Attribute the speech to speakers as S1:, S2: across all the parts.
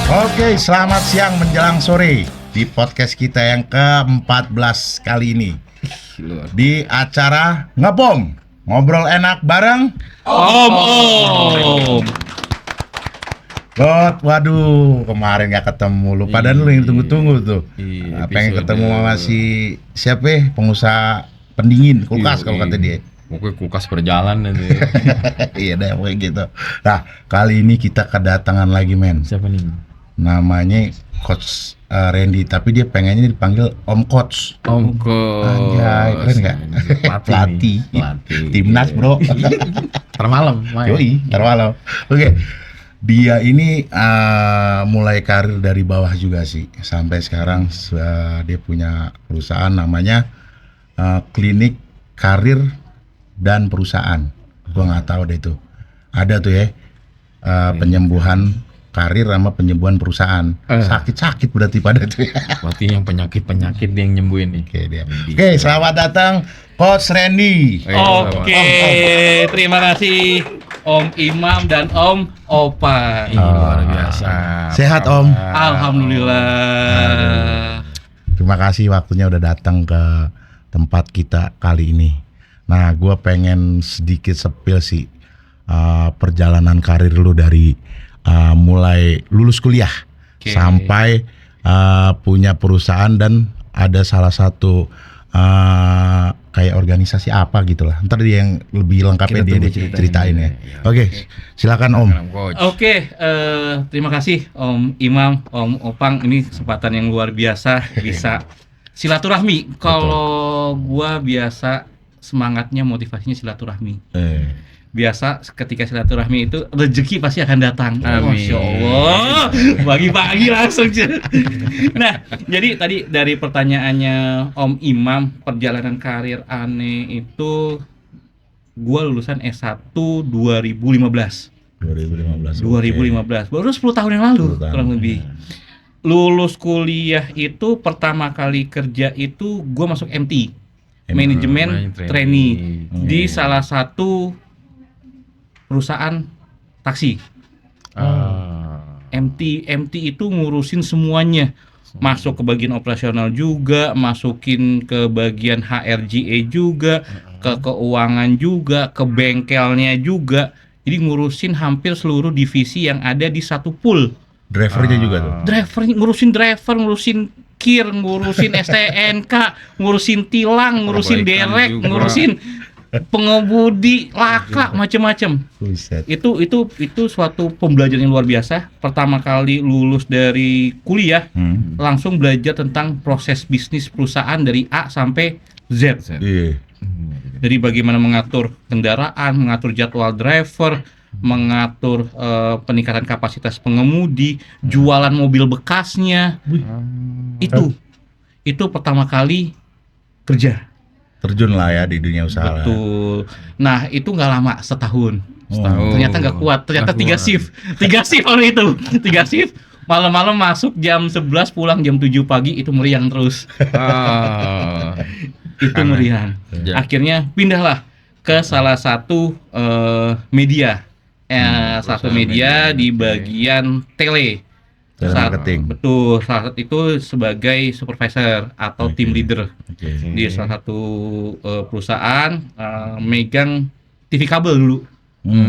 S1: Oke, selamat siang menjelang sore di podcast kita yang ke-14 kali ini di acara Ngebom, ngobrol enak bareng
S2: Om.
S1: God. Waduh, kemarin gak ketemu lu, padahal lu yang tunggu-tunggu tuh. Pengen ketemu sama si siapa ya, pengusaha pendingin kulkas kalau kata dia.
S2: Pokoknya kulkas berjalan nanti.
S1: Iya deh, kayak gitu. Nah, kali ini kita kedatangan lagi, men.
S2: Siapa nih?
S1: Namanya Coach Randy, tapi dia pengennya dipanggil Om Coach.
S2: Om Coach.
S1: Anjay, keren nggak? Pelatih. Timnas, bro.
S2: Ntar malam.
S1: Yoi, ntar malam. Oke. Dia ini mulai karir dari bawah juga sih. Sampai sekarang dia punya perusahaan namanya Klinik Karir dan Perusahaan. Gua nggak tahu deh itu. Ada tuh ya penyembuhan karir sama penyembuhan perusahaan. Sakit-sakit berarti pada tuh ya.
S2: Berarti yang penyakit dia yang nyembuhin nih.
S1: Oke, selamat datang Coach Randy.
S3: Oke, terima kasih Om Imam dan Om Opa.
S2: Luar biasa.
S1: Sehat Om.
S3: Alhamdulillah.
S1: Terima kasih waktunya udah datang ke tempat kita kali ini. Nah, gue pengen sedikit sepil sih perjalanan karir lu dari mulai lulus kuliah sampai punya perusahaan dan ada salah satu kayak organisasi apa gitulah. Ntar dia yang lebih lengkapnya dia ceritain ya. Oke, silakan Om.
S3: Oke, terima kasih Om Imam, Om Opang. Ini kesempatan yang luar biasa bisa silaturahmi. Kalau gua biasa semangatnya motivasinya silaturahmi. Biasa ketika silaturahmi itu rezeki pasti akan datang. Masya Allah, pagi-pagi langsung. Nah, jadi tadi dari pertanyaannya Om Imam, perjalanan karir aneh itu gua lulusan S1 2015. 2015. Baru 10 tahun yang lalu kurang lebih. Lulus kuliah itu pertama kali kerja itu gua masuk MT. Manajemen trainee di salah satu perusahaan taksi. MT itu ngurusin semuanya. Masuk ke bagian operasional juga, masukin ke bagian HRGE juga, ke keuangan juga, ke bengkelnya juga. Jadi ngurusin hampir seluruh divisi yang ada di satu pool.
S1: Drivernya juga tuh.
S3: Ngurusin driver, ngurusin kir, ngurusin STNK, ngurusin tilang, ngurusin derek, ngurusin pengemudi, laka, macem-macem. Itu suatu pembelajaran yang luar biasa. Pertama kali lulus dari kuliah, langsung belajar tentang proses bisnis perusahaan dari A sampai Z. Jadi bagaimana mengatur kendaraan, mengatur jadwal driver, mengatur peningkatan kapasitas pengemudi, jualan mobil bekasnya. Itu pertama kali kerja.
S1: Terjun lah ya di dunia usaha.
S3: Betul. Nah, itu nggak lama, setahun. Ternyata nggak kuat. Ternyata 3 shift waktu itu. 3 shift. Malam-malam masuk jam 11, pulang jam 7 pagi, itu meriang terus. Itu meriang. Akhirnya pindahlah ke salah satu media. Satu media di bagian tele.
S1: Marketing.
S3: Betul, salah satu itu sebagai supervisor atau team leader di salah satu perusahaan, megang TV kabel dulu.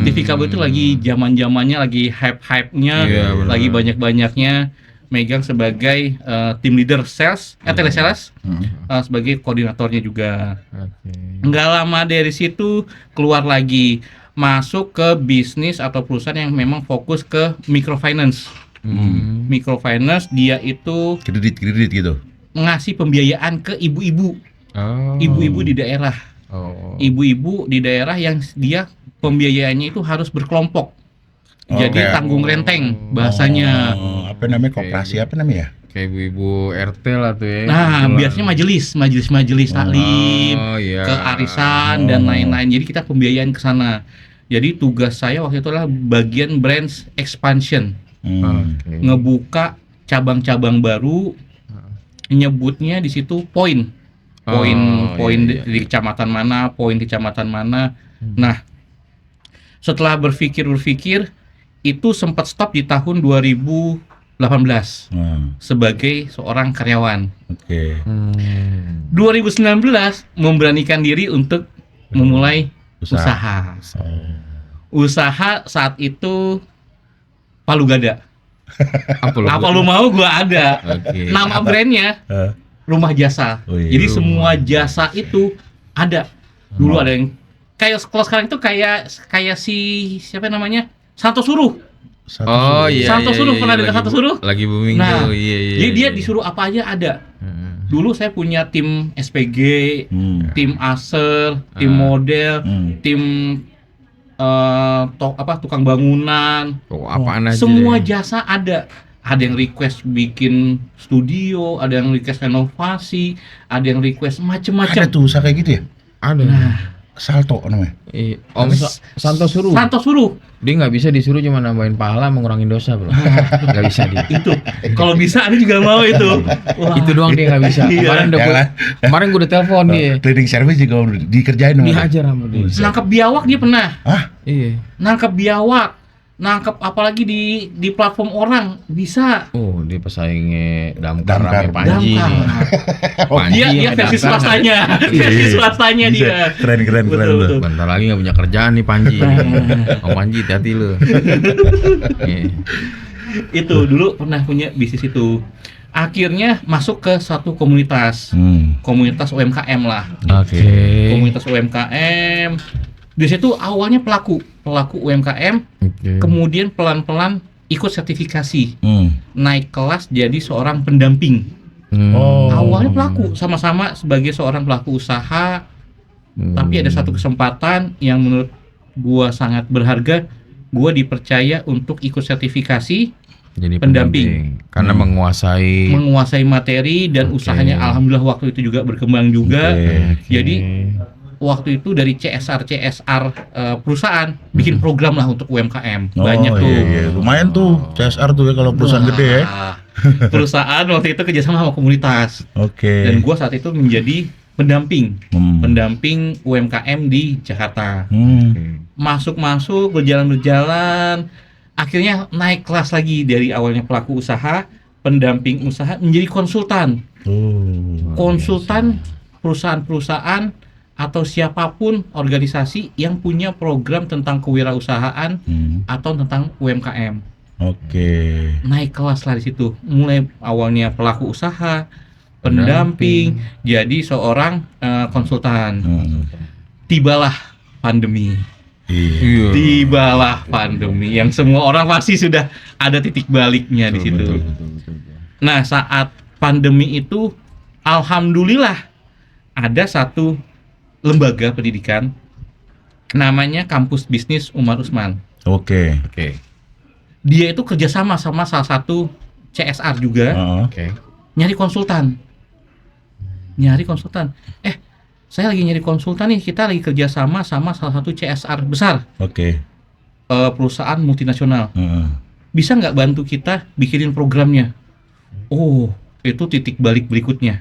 S3: TV kabel itu lagi zaman-zamannya, lagi hype-nya, lagi banyak-banyaknya, megang sebagai team leader sales, telesales, sebagai koordinatornya juga. Nggak lama dari situ keluar lagi, masuk ke bisnis atau perusahaan yang memang fokus ke microfinance. Microfinance, dia itu
S1: kredit gitu.
S3: ngasih pembiayaan ke ibu-ibu. Ibu-ibu di daerah. Ibu-ibu di daerah yang dia pembiayaannya itu harus berkelompok. Jadi tanggung renteng bahasanya.
S1: Apa namanya, koperasi apa namanya?
S2: Kayak ibu-ibu RT lah tuh ya.
S3: Nah, biasanya majelis taklim, kearisan dan lain-lain. Jadi kita pembiayaan ke sana. Jadi tugas saya waktu itu adalah bagian branch expansion. Ngebuka cabang-cabang baru, nyebutnya di situ poin di kecamatan mana. Nah, setelah berpikir itu sempat stop di tahun 2017 18
S1: Hmm,
S3: sebagai seorang karyawan.
S1: Oke.
S3: 2019 memberanikan diri untuk memulai usaha. Usaha saat itu Palu Gada. Apa lu mau gua ada.
S2: Oke.
S3: Nama brandnya
S1: Eh,
S3: Rumah Jasa.
S1: Oh iya.
S3: Jadi semua jasa itu ada. Dulu ada yang kayak kalau sekarang itu kayak si siapa namanya? Santo Suruh.
S1: satu
S2: Oh
S1: suruh.
S2: iya.
S3: Santo
S2: iya,
S3: Suruh,
S2: iya,
S3: pernah dengar
S2: lagi
S3: Santo Suruh?
S2: Lagi booming
S3: Nah,
S2: tuh. Iya.
S3: Jadi dia disuruh apa aja ada. Dulu saya punya tim SPG,
S1: Hmm,
S3: tim Aser, tim model,
S1: hmm.
S3: tim tukang bangunan.
S2: Oh, apaan aja
S3: Semua
S2: deh.
S3: jasa ada. Ada yang request bikin studio, ada yang request renovasi, ada yang request
S1: Ada
S3: macem-macem.
S1: tuh usaha kayak gitu ya?
S2: Ada.
S1: Salto namanya.
S2: Iya. Om Santo suruh.
S3: Santo Suruh
S2: Dia nggak bisa disuruh cuma nambahin pahala mengurangi dosa, Bro. Nggak bisa dia.
S3: itu. Kalau bisa Anda juga mau itu. Wah,
S2: Itu doang dia nggak bisa.
S3: Iya.
S2: Kemarin gue udah telepon dia.
S1: Cleaning service juga udah dikerjain sama dia.
S2: Dihajar sama dia.
S3: nangkep biawak dia pernah.
S1: Hah?
S2: Iya.
S3: Nangkep biawak. Nangkep apalagi di platform orang bisa.
S2: Oh, dia pesaingnya damkar
S1: Damkar.
S2: sama Panji.
S3: Damkar.
S2: nih. Panji
S3: Dia
S2: sama
S3: versi
S2: damkar.
S3: swastanya. Versi swastanya
S1: Bisa.
S3: dia.
S1: Keren
S3: Betul,
S1: lu.
S3: betul.
S2: Bentar lagi nggak punya kerjaan nih Panji. Om Panji, hati-hati lu. Iya.
S3: Itu dulu pernah punya bisnis itu. Akhirnya masuk ke satu komunitas.
S1: Hmm.
S3: Komunitas UMKM lah.
S2: Oke.
S3: Komunitas UMKM. Di situ awalnya pelaku UMKM,
S2: Oke.
S3: kemudian pelan-pelan ikut sertifikasi,
S1: Hmm.
S3: naik kelas jadi seorang pendamping.
S1: Oh.
S3: Awalnya pelaku, sama-sama sebagai seorang pelaku usaha, tapi ada satu kesempatan yang menurut gua sangat berharga, gua dipercaya untuk ikut sertifikasi,
S2: Jadi
S3: pendamping.
S2: karena
S3: menguasai materi dan
S2: Oke.
S3: usahanya alhamdulillah waktu itu juga berkembang juga.
S1: Oke.
S3: Jadi waktu itu dari CSR perusahaan bikin program lah untuk UMKM.
S1: Oh,
S3: Banyak tuh.
S1: iya. Lumayan tuh CSR tuh ya kalau perusahaan
S3: Wah,
S1: gede ya.
S3: Perusahaan waktu itu kerjasama sama komunitas.
S1: Oke.
S3: Dan gua saat itu menjadi pendamping pendamping UMKM di Jakarta. Masuk berjalan, akhirnya naik kelas lagi dari awalnya pelaku usaha, pendamping usaha menjadi konsultan. Konsultan perusahaan-perusahaan atau siapapun organisasi yang punya program tentang kewirausahaan atau tentang UMKM.
S1: Oke.
S3: Naik kelas lah di situ. Mulai awalnya pelaku usaha, pendamping, jadi seorang konsultan. Tibalah pandemi.
S1: Iya.
S3: Tibalah pandemi yang semua orang pasti sudah ada titik baliknya di situ. Nah, saat pandemi itu alhamdulillah ada satu lembaga pendidikan namanya Kampus Bisnis Umar Usman.
S1: Oke.
S3: Dia itu kerjasama sama salah satu CSR juga,
S1: Heeh.
S3: nyari konsultan. Saya lagi nyari konsultan nih, kita lagi kerjasama sama salah satu CSR besar,
S1: Oke.
S3: perusahaan multinasional.
S1: Heeh.
S3: Bisa nggak bantu kita bikinin programnya? Oh, itu titik balik berikutnya.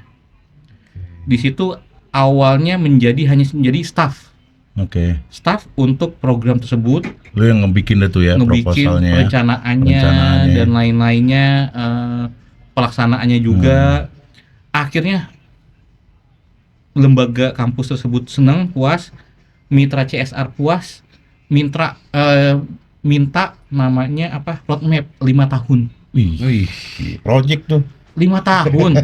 S3: Di situ awalnya hanya menjadi staff untuk program tersebut,
S1: Lu yang ngebikin itu ya
S3: ngebikin
S1: proposalnya.
S3: perencanaannya dan lain-lainnya, pelaksanaannya juga. Akhirnya lembaga kampus tersebut senang, puas, mitra CSR puas, minta namanya roadmap 5 tahun.
S1: Wih. Project tuh.
S3: 5 tahun.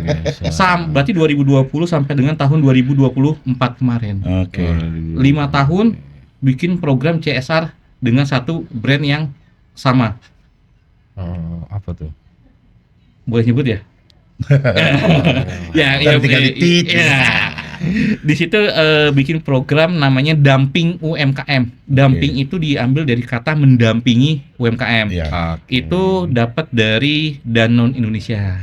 S3: Berarti 2020 sampai dengan tahun 2024 kemarin.
S1: Oke.
S3: 5 tahun bikin program CSR dengan satu brand yang sama.
S2: Apa tuh?
S3: Boleh nyebut ya?
S1: Tinggal titik.
S3: Di situ bikin program namanya Damping UMKM. Damping itu diambil dari kata mendampingi UMKM.
S1: Iya.
S3: Itu dapat dari Danone Indonesia.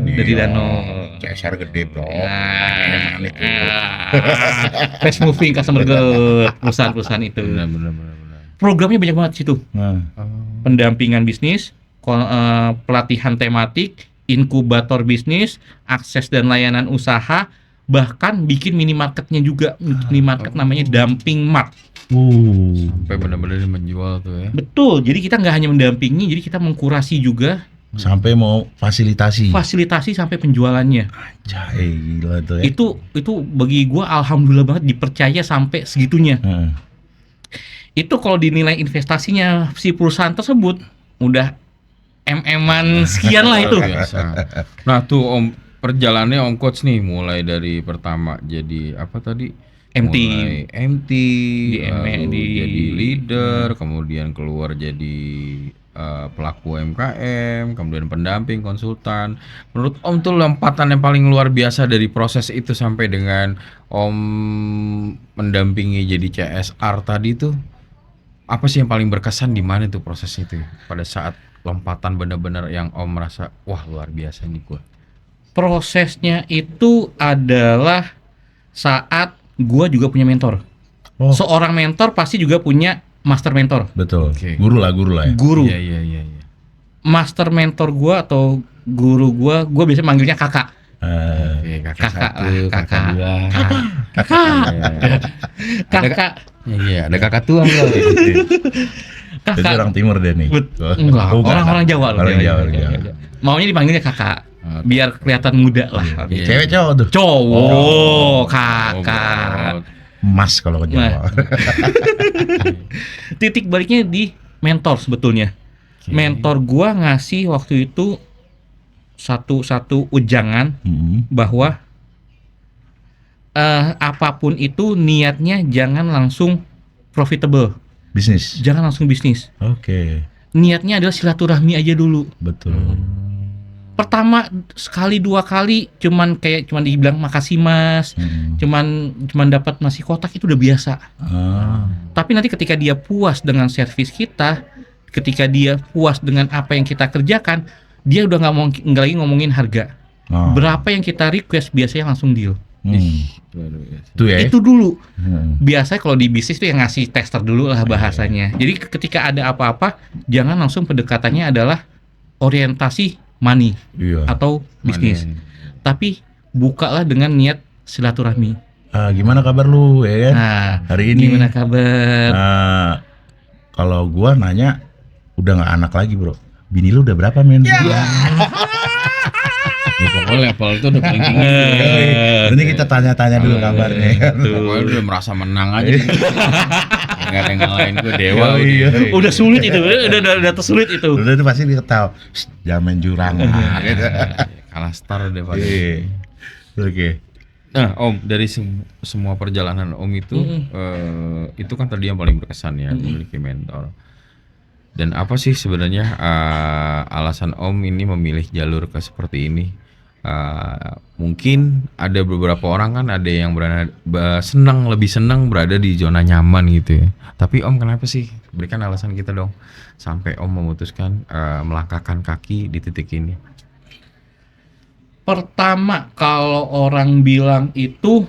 S3: Dari Danone.
S1: CSR gede, Bro.
S3: Fast moving customer growth perusahaan-perusahaan itu.
S2: Benar.
S3: Programnya banyak banget di situ.
S1: Nah,
S3: Pendampingan bisnis, pelatihan tematik, inkubator bisnis, akses dan layanan usaha, bahkan bikin minimarketnya juga. Minimarket namanya Damping Mart.
S2: Sampai benar-benar menjual tuh ya.
S3: Betul, jadi kita nggak hanya mendampingi, jadi kita mengkurasi juga
S1: Sampai mau fasilitasi.
S3: fasilitasi sampai penjualannya.
S1: Anjay, gila tuh ya.
S3: Itu bagi gua alhamdulillah banget dipercaya sampai segitunya.
S1: Heeh.
S3: Itu kalau dinilai investasinya si perusahaan tersebut udah MM-an sekian lah itu.
S2: Luar biasa. Nah tuh Om, perjalanannya Om Coach nih mulai dari pertama jadi apa tadi?
S3: MT.
S2: Mulai MT, lalu
S3: di-
S2: jadi leader, kemudian keluar jadi pelaku UMKM, kemudian pendamping, konsultan. Menurut Om tuh lompatan yang paling luar biasa dari proses itu sampai dengan Om mendampingi jadi CSR tadi tuh, apa sih yang paling berkesan di mana tuh proses itu? Pada saat lompatan benar-benar yang Om merasa wah luar biasa nih gua.
S3: Prosesnya itu adalah saat gua juga punya mentor.
S1: Oh,
S3: Seorang mentor pasti juga punya master mentor.
S1: betul.
S2: Oke.
S1: Guru lah ya.
S3: Guru.
S2: Iya.
S3: Master mentor gua atau guru gua biasa manggilnya kakak.
S2: Oke, kakak
S3: Kakak
S2: satu,
S3: lah,
S2: kakak
S3: kakak.
S2: dua.
S3: Kakak.
S2: Iya.
S3: Kakak.
S2: Iya, ada kakak tua enggak?
S1: Itu
S3: Kakak.
S1: orang timur deh nih.
S3: Enggak,
S1: Oh, enggak.
S3: orang-orang Jawa loh.
S1: Orang Jawa.
S3: Maunya dipanggilnya kakak.
S2: Oke.
S3: Biar kelihatan muda lah.
S2: Iya.
S1: Cewek cowok tuh.
S3: Cowok, kakak.
S1: Mas kalau ke Jawa.
S3: Titik baliknya di mentor sebetulnya.
S2: Oke.
S3: Mentor gua ngasih waktu itu satu ujangan bahwa apapun itu niatnya jangan langsung profitable,
S1: Bisnis.
S3: jangan langsung bisnis.
S1: Oke,
S3: Niatnya adalah silaturahmi aja dulu.
S1: betul.
S3: Pertama sekali dua kali cuman dibilang makasih mas, cuman dapat nasi kotak itu udah biasa. Tapi nanti ketika dia puas dengan servis kita, ketika dia puas dengan apa yang kita kerjakan, dia udah nggak lagi ngomongin harga. Berapa yang kita request biasanya langsung deal.
S2: Luar biasa.
S1: Itu ya.
S3: Itu dulu.
S1: Hmm.
S3: Biasanya kalau di bisnis tuh yang ngasih tester dulu lah bahasanya. Jadi ketika ada apa-apa, jangan langsung pendekatannya adalah orientasi money
S1: Iya.
S3: atau bisnis.
S2: Mana?
S3: Tapi bukalah dengan niat silaturahmi.
S1: Gimana kabar lu ya kan?
S3: Nah,
S1: Hari ini
S3: gimana kabar?
S1: kalau gua nanya udah nggak anak lagi bro. Bini lu udah berapa men?
S2: Ya, pokoknya level itu udah paling tinggi.
S1: Nanti kita tanya-tanya dulu kabarnya.
S2: Pokoknya lu udah merasa menang aja. Nggak ada yang ngalahin gue dewa.
S1: Oh, iya.
S3: Udah sulit itu, udah tersulit itu.
S1: Udah itu pasti dia ketawa. Jangan main jurang lah. gitu.
S2: Kalah star deh pada.
S1: Iya. Oke.
S2: Nah, Om, dari semua perjalanan Om itu kan tadi yang paling berkesan ya, memiliki mentor. Dan apa sih sebenarnya alasan Om ini memilih jalur ke seperti ini? Mungkin ada beberapa orang kan ada yang lebih senang berada di zona nyaman gitu ya. Tapi Om kenapa sih? Berikan alasan kita dong. Sampai Om memutuskan melangkahkan kaki di titik ini.
S3: Pertama, kalau orang bilang itu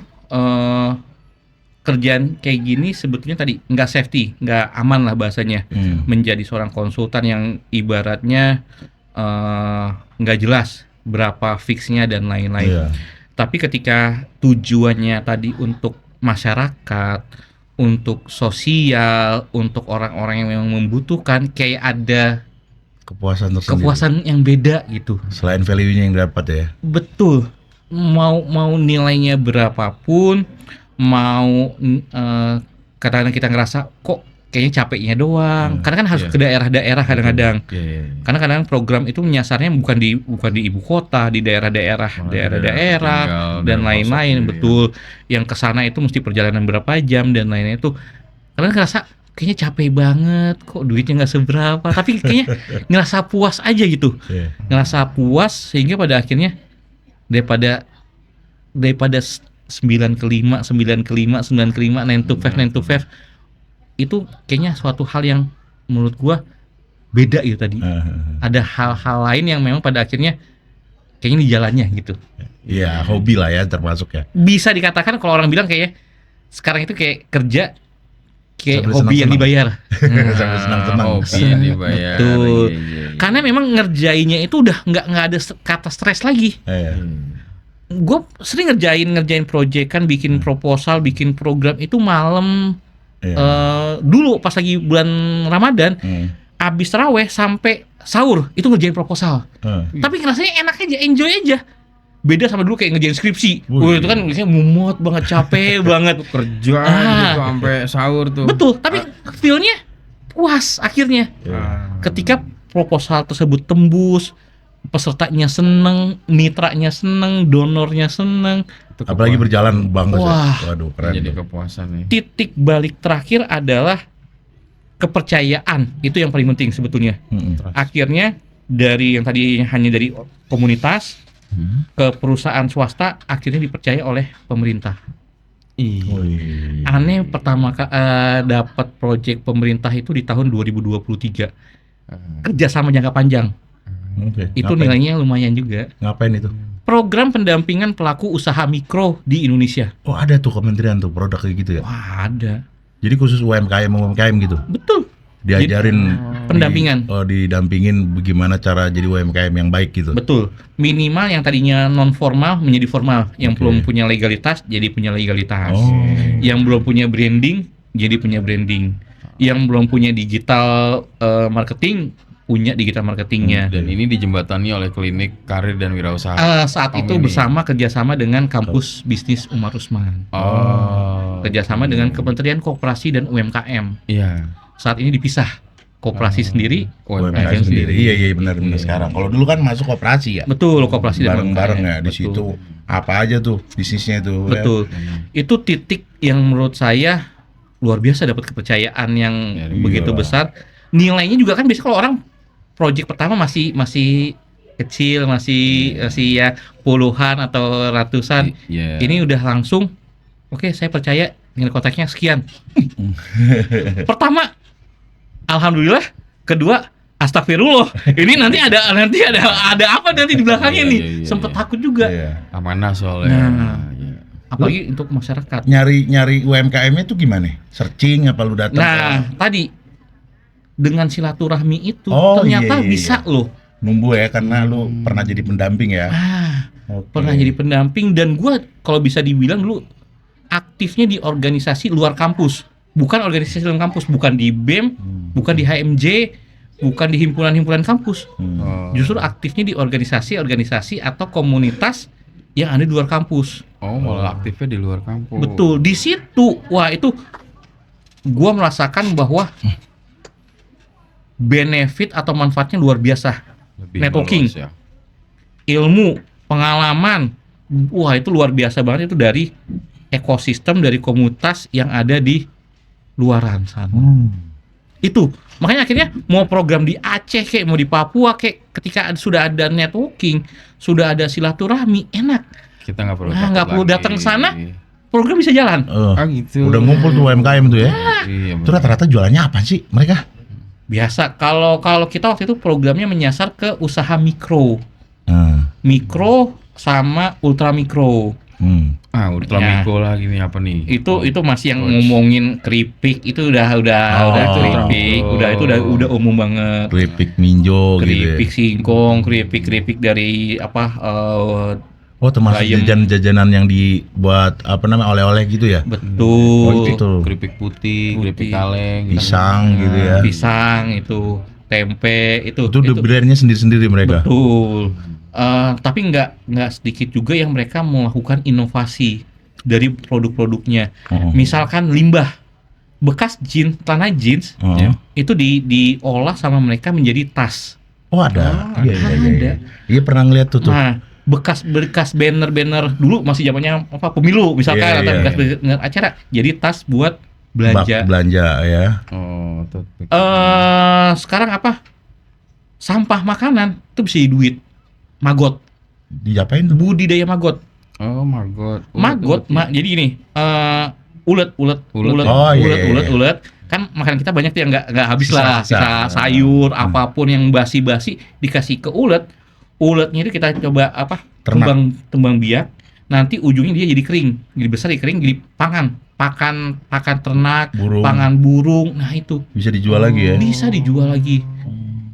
S3: kerjaan kayak gini sebetulnya tadi nggak safety, nggak aman lah bahasanya. Menjadi seorang konsultan yang ibaratnya nggak jelas berapa fixnya dan lain-lain.
S1: Iya.
S3: Tapi ketika tujuannya tadi untuk masyarakat, untuk sosial, untuk orang-orang yang memang membutuhkan, kayak ada
S1: Kepuasan tersendiri.
S3: kepuasan yang beda gitu.
S1: Selain value-nya yang dapat ya.
S3: Betul. Mau nilainya berapapun, mau kadang-kadang kita ngerasa kok kayaknya capeknya doang. Karena kan harus
S2: Iya.
S3: ke daerah-daerah kadang-kadang.
S2: Iya.
S3: Karena kadang program itu menyasarnya bukan di ibu kota, di daerah-daerah
S2: tinggal
S3: dan
S2: daerah
S3: lain-lain.
S2: pelosok,
S3: Betul. Yang ke sana itu mesti perjalanan berapa jam dan lain-lain itu. Karena ngerasa kayaknya capek banget, kok duitnya nggak seberapa. Tapi kayaknya ngerasa puas aja gitu.
S1: Iya.
S3: Ngerasa puas sehingga pada akhirnya daripada 9 ke 5, 9 ke 5, 9 ke 5, 9 to 5, 9 to 5 itu kayaknya suatu hal yang menurut gua beda gitu tadi. Ada hal-hal lain yang memang pada akhirnya kayaknya di jalannya gitu.
S1: Iya, hobi lah ya termasuk ya.
S3: Bisa dikatakan kalau orang bilang kayaknya sekarang itu kayak kerja kayak
S1: Sambil
S3: hobi yang
S1: senang-senang.
S3: dibayar.
S1: Sambil senang-senang.
S2: Hobi yang dibayar.
S3: Betul.
S2: Iya.
S3: Karena memang ngerjainnya itu udah nggak ada kata stres lagi.
S1: Iya.
S3: Gue sering ngerjain project kan, bikin proposal, bikin program itu malam.
S1: Iya.
S3: Dulu pas lagi bulan Ramadan abis taraweh sampai sahur itu ngerjain proposal.
S1: Heeh.
S3: Tapi rasanya enak aja, enjoy aja. Beda sama dulu kayak ngerjain skripsi.
S1: Wih.
S3: Itu kan biasanya mumut banget, capek banget.
S2: Kerja
S3: Ah.
S2: gitu sampai sahur tuh.
S3: Betul, tapi feel-nya puas akhirnya.
S2: Ah.
S3: Ketika proposal tersebut tembus, pesertanya seneng, mitranya seneng, donornya seneng.
S2: Itu
S1: Apalagi
S2: kepuasan.
S1: berjalan bagus
S3: Wah.
S1: ya. Waduh, keren.
S2: Jadi
S1: tuh.
S2: kepuasan nih.
S3: Titik balik terakhir adalah kepercayaan. Itu yang paling penting sebetulnya.
S1: Mm-mm.
S3: Akhirnya dari yang tadi hanya dari komunitas ke perusahaan swasta akhirnya dipercaya oleh pemerintah.
S1: Wih.
S3: Aneh pertama dapat proyek pemerintah itu di tahun 2023. Kerjasama jangka panjang.
S1: Oke.
S3: Itu
S1: Ngapain?
S3: nilainya lumayan juga.
S1: Ngapain itu?
S3: Program pendampingan pelaku usaha mikro di Indonesia.
S1: Oh, ada tuh kementerian tuh produk kayak gitu ya.
S3: Wah, ada.
S1: Jadi khusus UMKM gitu.
S3: Betul.
S1: Diajarin
S3: Pendampingan.
S1: didampingin bagaimana cara jadi UMKM yang baik gitu.
S3: Betul. Minimal yang tadinya non formal menjadi formal, yang
S1: Oke.
S3: belum punya legalitas jadi punya legalitas.
S1: Oh.
S3: Yang belum punya branding jadi punya branding. Yang belum punya digital marketing punya digital marketingnya.
S2: Dan ini dijembatani oleh klinik karir dan wirausaha.
S3: Saat
S2: Om
S3: itu
S2: ini.
S3: bersama kerjasama dengan kampus bisnis Umar Usman.
S2: Oh.
S3: Kerjasama dengan Kementerian Koperasi dan UMKM.
S2: Iya.
S3: Saat ini dipisah. Koperasi sendiri.
S1: UMKM sendiri. Iya benar
S2: Iya.
S1: sekarang. Kalau dulu kan masuk koperasi ya.
S3: Betul, koperasi dan
S1: Bareng-bareng
S3: UMKM.
S1: ya di
S3: Betul.
S1: situ. Apa aja tuh bisnisnya tuh. ya.
S3: Betul. Itu titik yang menurut saya luar biasa dapat kepercayaan yang
S2: Ya,
S3: begitu
S1: iya.
S3: besar. Nilainya juga kan biasanya kalau orang project pertama masih kecil, masih ya puluhan atau ratusan.
S2: Iya.
S3: Ini udah langsung oke, saya percaya nilai kontraknya sekian. Pertama alhamdulillah, kedua astagfirullah. Ini nanti ada apa nanti di belakangnya
S2: Iya,
S3: nih.
S2: iya, iya,
S3: Sempet
S2: iya.
S3: takut juga.
S1: Iya.
S2: amanah soalnya.
S3: Nah.
S2: Iya.
S3: Apalagi untuk masyarakat.
S1: Nyari UMKM-nya tuh gimana? Searching apa lu datang?
S3: Nah, tadi dengan silaturahmi itu
S1: Oh,
S3: ternyata
S1: iya, iya,
S3: bisa
S1: iya.
S3: loh.
S1: Nunggu ya karena lu pernah jadi pendamping ya. Oke.
S3: Pernah jadi pendamping dan gua kalau bisa dibilang dulu aktifnya di organisasi luar kampus, bukan organisasi dalam kampus, bukan di BEM, bukan di HMJ, bukan di himpunan-himpunan kampus.
S2: Oh.
S3: Justru aktifnya di organisasi-organisasi atau komunitas yang ada di luar kampus.
S2: Oh, malah aktifnya di luar kampus.
S3: Betul, di situ. Wah, itu gua merasakan bahwa benefit atau manfaatnya luar biasa.
S2: Lebih
S3: Networking.
S2: meluas ya.
S3: Ilmu, pengalaman. Wah, itu luar biasa banget itu dari ekosistem dari komunitas yang ada di luaran sana. Itu. Makanya akhirnya mau program di Aceh kayak mau di Papua kayak ketika sudah ada networking, sudah ada silaturahmi, enak.
S2: Kita nggak perlu.
S3: Nah,
S2: takut
S3: nggak perlu
S2: lagi.
S3: datang ke sana. Program bisa jalan.
S2: Ah gitu.
S1: Udah ngumpul tuh UMKM tuh ya.
S2: Iya.
S1: Itu rata-rata jualannya apa sih mereka?
S3: Biasa kalau kita waktu itu programnya menyasar ke usaha mikro.
S1: Nah,
S3: Mikro sama ultra mikro.
S2: Ah, ultra
S3: Ya.
S2: mikro lagi nih apa nih?
S3: Itu masih yang
S2: Oh,
S3: ngomongin keripik itu udah
S1: Oh.
S3: keripik, udah umum banget.
S1: keripik minjo gitu ya.
S3: Keripik singkong, keripik dari
S1: Oh, termasuk
S3: bayam.
S1: jajan-jajanan yang dibuat apa namanya oleh-oleh gitu ya?
S3: betul.
S1: Oh, itu tuh.
S2: Keripik putih, keripik
S3: Putih.
S2: kaleng, gitu.
S1: Pisang gitu ya.
S3: Pisang itu, tempe itu.
S1: Itu brandnya sendiri-sendiri mereka.
S3: Betul. Tapi nggak sedikit juga yang mereka melakukan inovasi dari produk-produknya.
S1: Oh.
S3: Misalkan limbah bekas celana jeans
S1: Oh.
S2: Ya.
S3: itu diolah sama mereka menjadi tas.
S1: Oh, ada. Iya, iya, iya.
S3: ada.
S1: Iya pernah ngeliat tuh.
S3: Nah, bekas banner dulu masih zamannya apa pemilu misalkan
S1: Iya,
S3: atau
S1: iya.
S3: bekas banner acara jadi tas buat belanja.
S1: Belanja ya.
S2: Oh, tuh.
S3: Sekarang apa? Sampah makanan itu bisa jadi duit. Magot,
S1: Diapain tuh?
S3: budidaya magot.
S2: Oh, magot.
S3: Jadi gini, ulet.
S1: Oh, iya, iya.
S3: Ulet. Kan makanan kita banyak tuh yang nggak habis lah,
S1: Sisa-sisa.
S3: sisa sayur, apapun yang basi-basi dikasih ke ulet. Uletnya itu kita coba apa?
S1: Ternak.
S3: Tembang biak. Nanti ujungnya dia jadi kering, jadi besar, jadi kering, jadi pakan ternak,
S1: Burung.
S3: pangan burung. Nah itu
S1: Bisa dijual lagi ya.
S3: bisa dijual lagi.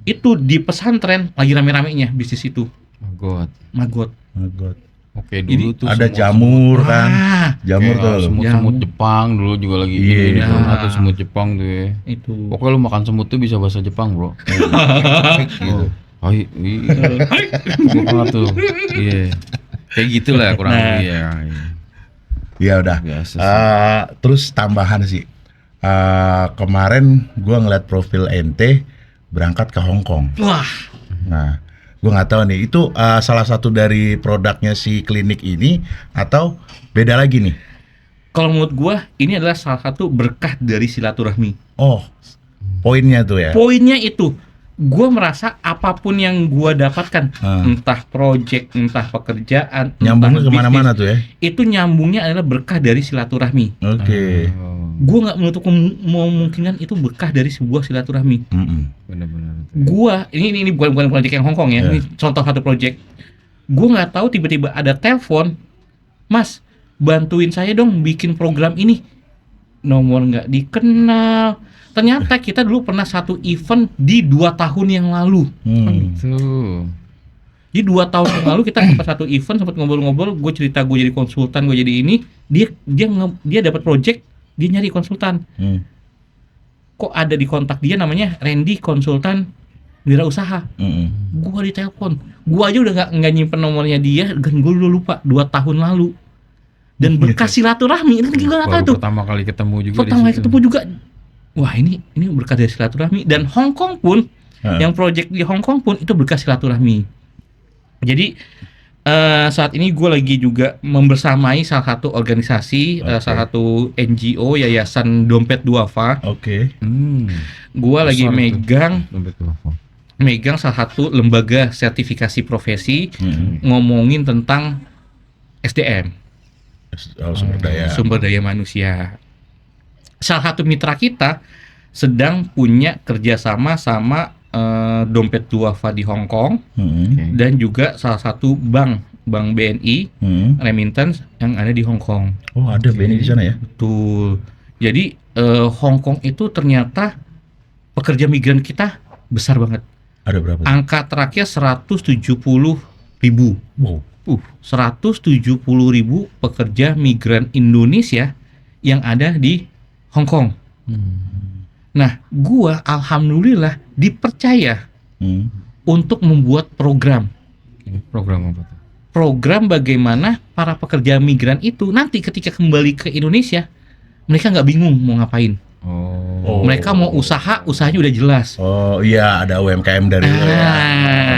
S3: Itu di pesantren lagi rame-ramenya bisnis itu.
S2: Magot.
S3: Magot.
S1: Oh, God.
S2: Oke,
S3: Jadi,
S2: dulu tuh
S1: Ada
S2: semut-semut.
S1: jamur kan.
S3: Ah,
S1: Jamur
S2: Kayak
S1: tuh.
S2: semut-semut
S3: Jamur.
S2: Jepang dulu juga lagi
S1: Iya.
S2: ini pernah tuh semut Jepang tuh ya.
S3: itu.
S2: Pokoknya lu makan semut tuh bisa bahasa Jepang, Bro.
S1: Gitu.
S2: Hai, gua pernah tuh. Iya. Kayak gitulah kurang
S3: Nah.
S2: lebih ya.
S1: Ya udah.
S2: Biasa sih.
S1: Terus tambahan sih. Kemarin gua ngeliat profil ente berangkat ke Hong Kong.
S3: Wah,
S1: Nah, gua nggak tahu nih itu salah satu dari produknya si klinik ini atau beda lagi nih.
S3: kalau menurut gua ini adalah salah satu berkah dari silaturahmi.
S1: Oh, poinnya tuh ya.
S3: Poinnya itu, gua merasa apapun yang gua dapatkan, entah project, entah pekerjaan,
S1: Nyambungnya
S3: entah
S1: kemana-mana
S3: bisnis,
S1: tuh ya.
S3: itu nyambungnya adalah berkah dari silaturahmi.
S1: Oke.
S3: Gua nggak menutup kemungkinan itu berkah dari sebuah silaturahmi.
S2: Benar-benar.
S3: Gua ini bukan project yang Hong Kong ya.
S1: Ya.
S3: Ini contoh satu project. Gua nggak tahu tiba-tiba ada telepon, Mas, bantuin saya dong bikin program ini. Nomor nggak dikenal. Ternyata kita dulu pernah satu event di 2 tahun yang lalu.
S2: Tuh.
S3: Jadi 2 tahun yang lalu kita sempat satu event, sempat ngobrol-ngobrol. Gue cerita gue jadi konsultan, gue jadi ini. Dia dapat project, dia nyari konsultan. Kok ada di kontak dia namanya Randy konsultan wirausaha. Gua ditelepon. Gua aja udah nggak nyimpen nomornya dia, dan gua udah lupa 2 tahun lalu. Dan berkah silaturahmi, ini gua nggak tahu
S2: Baru
S3: tuh.
S2: pertama kali ketemu juga
S3: Pertama
S2: di
S3: kali
S2: situ.
S3: ketemu juga. Wah, ini berkah dari silaturahmi. Dan Hong Kong pun, yang project di Hong Kong pun itu berkah silaturahmi. Jadi saat ini gue lagi juga membersamai salah satu organisasi, salah satu NGO, Yayasan Dompet Duafa.
S1: Oke.
S3: Gue lagi
S2: Besar itu. Dompet duafa.
S3: megang salah satu lembaga sertifikasi profesi ngomongin tentang SDM, sumber daya manusia. Salah satu mitra kita sedang punya kerjasama sama Dompet Duafa di Hong Kong dan juga salah satu bank BNI remittance yang ada di Hong Kong.
S1: Oh, ada BNI di sana ya?
S3: Betul. Jadi Hong Kong itu ternyata pekerja migran kita besar banget.
S1: Ada berapa?
S3: Angka terakhir 170.000.
S1: Wow.
S3: 170.000 pekerja migran Indonesia yang ada di Hong Kong. Nah, gua alhamdulillah dipercaya untuk membuat program.
S2: Program apa tuh?
S3: Program bagaimana para pekerja migran itu nanti ketika kembali ke Indonesia, mereka nggak bingung mau ngapain.
S2: Oh.
S3: Mereka mau usahanya udah jelas.
S1: Oh iya, ada UMKM dari lu ya.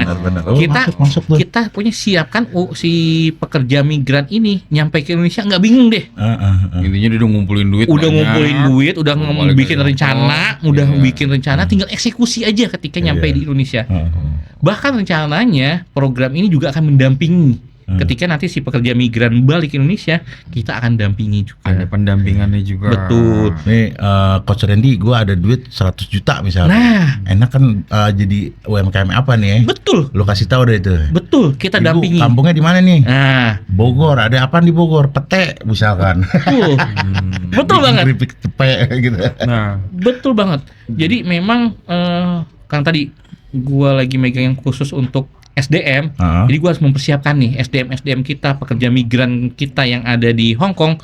S1: Benar-benar. Oh, masuk tuh.
S3: Kita punya siapkan si pekerja migran ini nyampe ke Indonesia nggak bingung deh.
S2: Intinya dia udah ngumpulin duit.
S3: Udah
S2: banyak.
S3: ngumpulin duit, udah
S2: Mau balik
S3: bikin
S2: ke
S3: rencana,
S2: Hongkong.
S3: udah
S2: Iya.
S3: bikin rencana, tinggal eksekusi aja ketika nyampe
S1: Iya.
S3: di Indonesia. Bahkan rencananya program ini juga akan mendampingi ketika nanti si pekerja migran balik ke Indonesia, kita akan dampingi juga.
S2: Ada pendampingannya juga.
S3: Betul.
S1: Nih Coach Randy, gue ada duit 100 juta misalnya.
S3: Nah,
S1: Enak kan jadi UMKM apa nih?
S3: betul,
S1: Lu kasih tahu deh itu.
S3: betul, kita
S1: Ibu,
S3: dampingi.
S1: kampungnya di mana nih?
S3: Nah,
S1: Bogor. Ada apa di Bogor? Pete misalkan.
S3: betul, betul
S1: Bikin
S3: banget.
S1: keripik tepe gitu.
S2: Nah,
S3: Betul banget. Jadi memang kan tadi gua lagi megang yang khusus untuk SDM. Jadi gua harus mempersiapkan nih SDM kita, pekerja migran kita yang ada di Hong Kong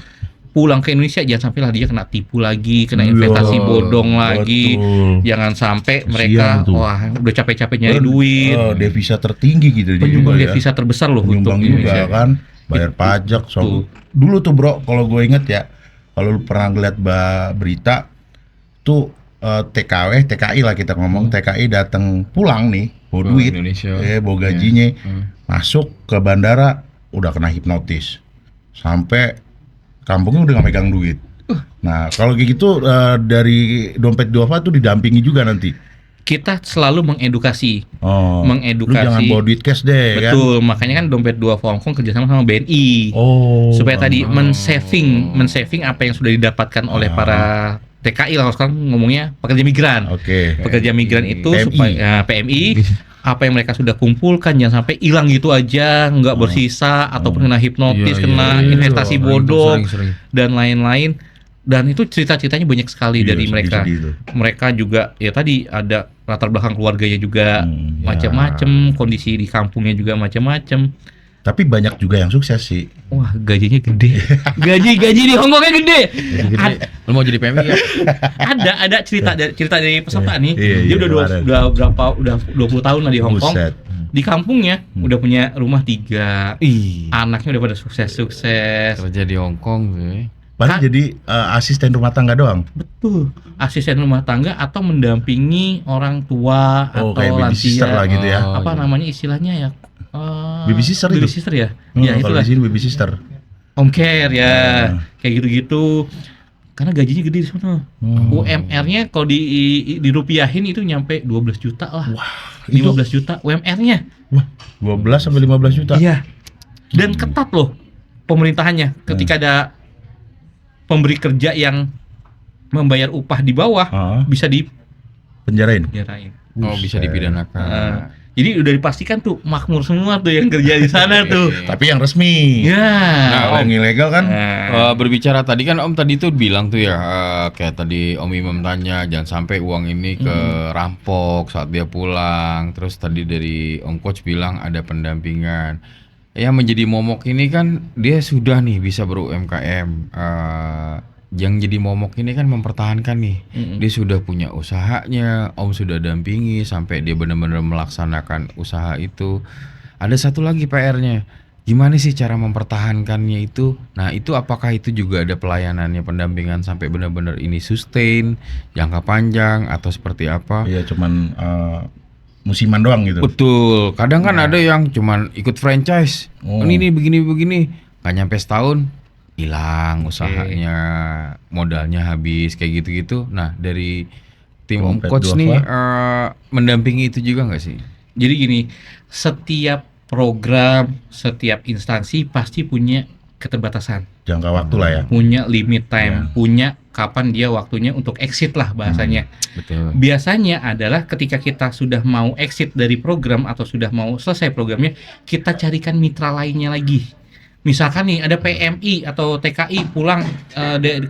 S3: pulang ke Indonesia, jangan sampai lah dia kena tipu lagi, kena investasi
S1: Iya,
S3: bodong lagi.
S1: betul.
S3: Jangan sampai
S1: Kasian
S3: mereka
S1: tuh.
S3: wah udah capek-capek nyari duit.
S1: Devisa tertinggi gitu.
S3: Penyumbang
S1: dia, ya.
S3: devisa terbesar loh untuk
S1: Penyumbang juga
S3: Indonesia.
S1: kan, bayar pajak. Dulu tuh bro, kalau gue inget ya, kalau lu pernah ngeliat berita tuh TKI lah kita ngomong, TKI datang pulang nih, bawa duit,
S2: Indonesia.
S1: bawa gajinya, masuk ke bandara udah kena hipnotis, sampai kampungnya udah gak megang duit. Nah kalau kayak gitu dari Dompet Duafa tuh didampingi juga nanti.
S3: Kita selalu mengedukasi.
S1: Lu
S3: Mengedukasi.
S1: jangan bawa duit cash deh.
S3: Betul, makanya kan Dompet Duafa Hong Kong kerjasama sama BNI. Supaya tadi mensaving apa yang sudah didapatkan oleh para TKI lah sekarang ngomongnya pekerja migran.
S1: Oke.
S3: Pekerja migran itu
S1: PMI.
S3: supaya PMI apa yang mereka sudah kumpulkan jangan sampai hilang gitu aja, nggak bersisa ataupun kena hipnotis, kena investasi bodong
S2: Sering.
S3: dan lain-lain. Dan itu cerita-ceritanya banyak sekali
S1: Iya,
S3: dari mereka.
S1: sedih-sedih tuh.
S3: Mereka juga ya tadi ada latar belakang keluarganya juga
S1: Ya.
S3: macam-macam, kondisi di kampungnya juga macam-macam.
S1: Tapi banyak juga yang sukses sih.
S3: Wah, gajinya gede. Gaji di Hongkongnya gede.
S2: Lu mau jadi PMI ya?
S3: Ada cerita dari peserta nih.
S1: Iya,
S3: Dia
S1: kemarin.
S3: udah 20 tahun lah di Hongkong.
S1: Buset.
S3: Di kampungnya udah punya rumah 3.
S2: Ih,
S3: Anaknya udah pada sukses.
S2: kerja di Hongkong gue.
S1: Paling jadi asisten rumah tangga doang.
S3: Betul. Asisten rumah tangga atau mendampingi orang tua
S1: Oh,
S3: atau
S1: kayak baby sister
S3: lansia.
S1: lah gitu ya.
S2: Oh,
S3: Apa
S2: iya.
S3: namanya istilahnya ya?
S1: Baby sister itu?
S3: Baby sister ya? Ya
S1: Kalau
S3: itulah.
S1: di sini baby sister.
S3: Home care ya.
S1: Hmm.
S3: Kayak gitu-gitu. Karena gajinya gede di sana. UMR-nya kalau dirupiahin itu nyampe 12 juta lah.
S1: Itu
S3: 15 juta UMR-nya.
S1: wah, 12 sampai 15 juta.
S3: Iya. Dan ketat loh pemerintahannya ketika ada pemberi kerja yang membayar upah di bawah
S1: Ah,
S3: bisa
S1: penjarain.
S3: dipenjarain.
S2: Oh, bisa dipidanakan.
S3: Jadi udah dipastikan tuh makmur semua tuh yang kerja di sana tuh.
S1: Tapi yang resmi.
S3: Ya.
S1: Kalau yang ilegal kan
S2: Berbicara tadi kan Om tadi tuh bilang tuh ya, kayak tadi Om Imam tanya jangan sampai uang ini kerampok saat dia pulang. Terus tadi dari Om Coach bilang ada pendampingan. Yang menjadi momok ini kan dia sudah nih bisa ber-UMKM. Yang jadi momok ini kan mempertahankan nih. Dia sudah punya usahanya, Om sudah dampingi sampai dia benar-benar melaksanakan usaha itu. Ada satu lagi PR-nya. Gimana sih cara mempertahankannya itu? Nah, itu apakah itu juga ada pelayanannya, pendampingan sampai benar-benar ini sustain, jangka panjang atau seperti apa?
S1: ya cuman musiman doang gitu.
S2: Betul. Kadang kan ada yang cuman ikut franchise.
S1: Oh.
S2: Ini begini, nggak nyampe setahun hilang usahanya, modalnya habis kayak gitu-gitu. Nah, dari tim Om
S1: Dompet
S2: Coach
S1: duafa.
S2: nih mendampingi itu juga nggak sih?
S3: Jadi gini, setiap program, setiap instansi pasti punya keterbatasan,
S1: Jangka waktu lah ya.
S3: punya limit time,
S1: Ya.
S3: punya kapan dia waktunya untuk exit lah bahasanya.
S2: Betul.
S3: Biasanya adalah ketika kita sudah mau exit dari program atau sudah mau selesai programnya, kita carikan mitra lainnya lagi. Misalkan nih ada PMI atau TKI pulang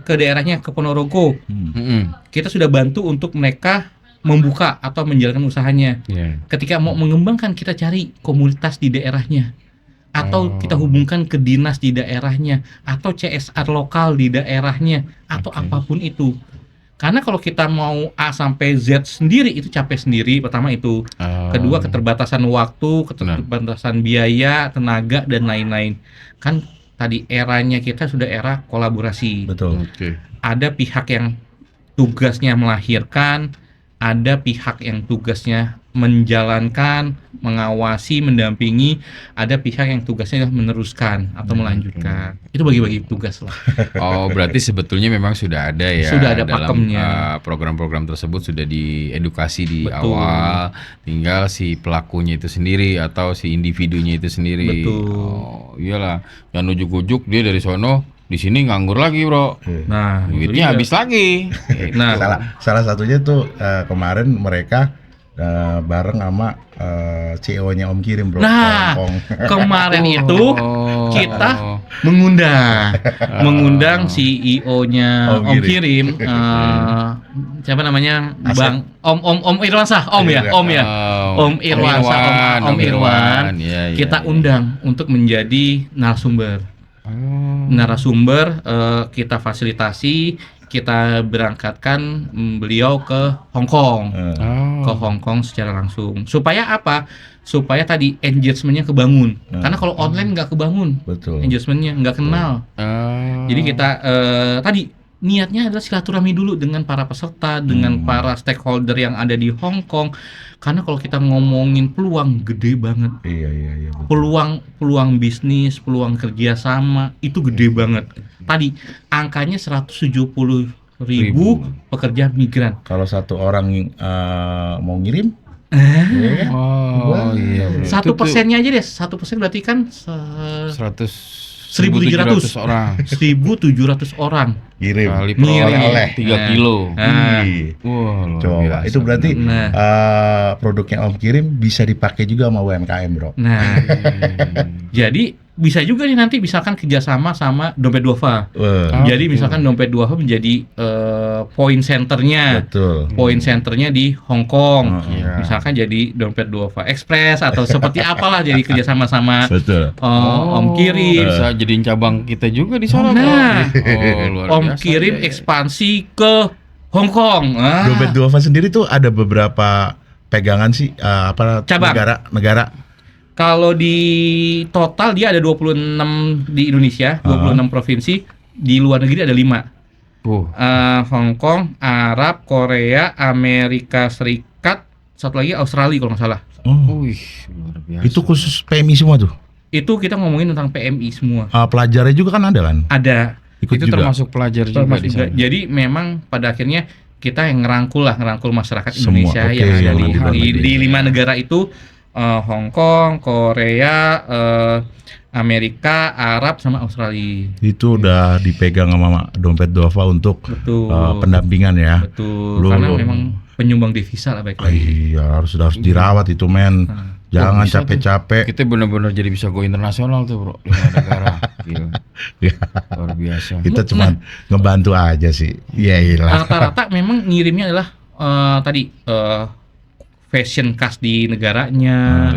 S3: ke daerahnya ke Ponorogo, kita sudah bantu untuk mereka membuka atau menjalankan usahanya.
S2: Yeah.
S3: Ketika mau mengembangkan, kita cari komunitas di daerahnya, atau
S2: Oh.
S3: kita hubungkan ke dinas di daerahnya, atau CSR lokal di daerahnya, atau
S2: Oke.
S3: apapun itu. Karena kalau kita mau A sampai Z sendiri itu capek sendiri. Pertama itu, kedua keterbatasan waktu, keterbatasan biaya, tenaga dan lain-lain. Kan tadi eranya kita sudah era kolaborasi.
S1: Betul.
S2: Oke.
S3: Ada pihak yang tugasnya melahirkan, ada pihak yang tugasnya menjalankan, mengawasi, mendampingi, ada pihak yang tugasnya meneruskan atau melanjutkan. Itu bagi-bagi tugas lah.
S2: Oh, berarti sebetulnya memang sudah ada ya.
S3: Sudah ada
S2: dalam
S3: pakemnya.
S2: program-program tersebut sudah diedukasi di
S3: Betul.
S2: awal. Tinggal si pelakunya itu sendiri atau si individunya itu sendiri.
S3: Betul.
S2: Oh, iyalah. Jangan ujuk-ujuk dia dari sono di sini nganggur lagi, Bro.
S3: Nah, itu dia.
S2: Duitnya habis lagi.
S3: Nah,
S1: Salah satunya tuh kemarin mereka bareng sama CEO-nya Om Kirim bro.
S3: Nah,
S1: ke Hongkong.
S3: kemarin itu
S2: Oh.
S3: kita mengundang CEO-nya
S1: Om
S3: Om Kirim, siapa namanya,
S1: Asep.
S3: Bang Om Irwansah, Om ya, Om ya, Om Irwansah, Om Irwan.
S2: Iya, iya,
S3: Kita
S2: iya.
S3: undang untuk menjadi narasumber.
S2: Oh.
S3: Kita fasilitasi, kita berangkatkan beliau ke Hong Kong.
S1: Eh,
S3: Ke Hong Kong secara langsung. Supaya apa? Supaya tadi engagement-nya kebangun. Karena kalau online nggak kebangun,
S1: betul.
S3: engagement-nya nggak kenal.
S2: Oh.
S3: Jadi kita tadi niatnya adalah silaturahmi dulu dengan para peserta, dengan para stakeholder yang ada di Hong Kong. Karena kalau kita ngomongin peluang gede banget.
S1: Iya. Betul.
S3: Peluang bisnis, peluang kerjasama itu gede banget. Tadi angkanya 170.000 pekerja migran.
S1: Kalau satu orang mau ngirim, ya kan?
S2: Oh, iya. bener.
S3: 1%-nya aja deh. 1% berarti kan
S2: 1.700 orang.
S3: 1.700 orang.
S1: Kirim.
S2: Kali
S3: Ngirim.
S1: Oleh.
S2: 3 kilo.
S3: Nah,
S1: Ih,
S2: Wah, luar
S1: coba
S2: biasa.
S1: itu berarti
S3: Nah.
S1: produknya Om Kirim bisa dipakai juga sama UMKM bro.
S3: nah, jadi bisa juga nih nanti misalkan kerjasama sama Dompet Duafa. Jadi
S2: gitu.
S3: misalkan Dompet Duafa menjadi point centernya.
S1: Betul.
S3: Point centernya di Hong Kong.
S2: Iya.
S3: Misalkan jadi Dompet Duafa Express atau seperti apalah jadi kerjasama sama
S1: Betul.
S3: Om Kirim.
S2: Bisa jadiin cabang kita juga di sana.
S3: Nah,
S2: luar
S3: Om
S2: biasa,
S3: Kirim
S2: ya.
S3: ekspansi ke Hong Kong.
S1: Dompet Duafa sendiri tuh ada beberapa pegangan sih
S3: Cabang.
S1: negara.
S3: Kalau di total dia ada 26 di Indonesia, 26 provinsi. Di luar negeri ada 5. Hong Kong, Arab, Korea, Amerika Serikat, satu lagi Australia kalau nggak salah.
S2: Wih, luar biasa.
S1: Itu khusus PMI semua tuh.
S3: Itu kita ngomongin tentang PMI semua.
S1: Pelajarnya juga kan ada kan?
S3: Ada.
S1: Ikut
S2: itu
S1: juga.
S2: termasuk pelajar juga
S3: Termasuk
S2: di
S3: juga.
S2: sana.
S3: Jadi memang pada akhirnya kita yang ngerangkul masyarakat
S1: Semua,
S3: Indonesia
S1: oke,
S3: yang ada
S1: yang
S3: di,
S1: di luar negeri.
S3: di 5 negara itu, Hong Kong, Korea, Amerika, Arab, sama Australia.
S1: Itu udah dipegang sama Dompet Duafa untuk
S3: Betul.
S1: pendampingan ya.
S3: Betul.
S1: Lu-
S3: Karena
S1: lu-
S3: memang penyumbang devisa lah baik lagi.
S1: Iya, harus dirawat itu men. Jangan
S2: bisa tuh.
S1: capek-capek.
S2: Kita benar-benar jadi bisa go internasional tuh, Bro. 5 negara. Gila. Luar biasa.
S1: Kita cuma ngebantu aja sih. Iya iyalah.
S3: Rata-rata memang ngirimnya adalah fashion khas di negaranya,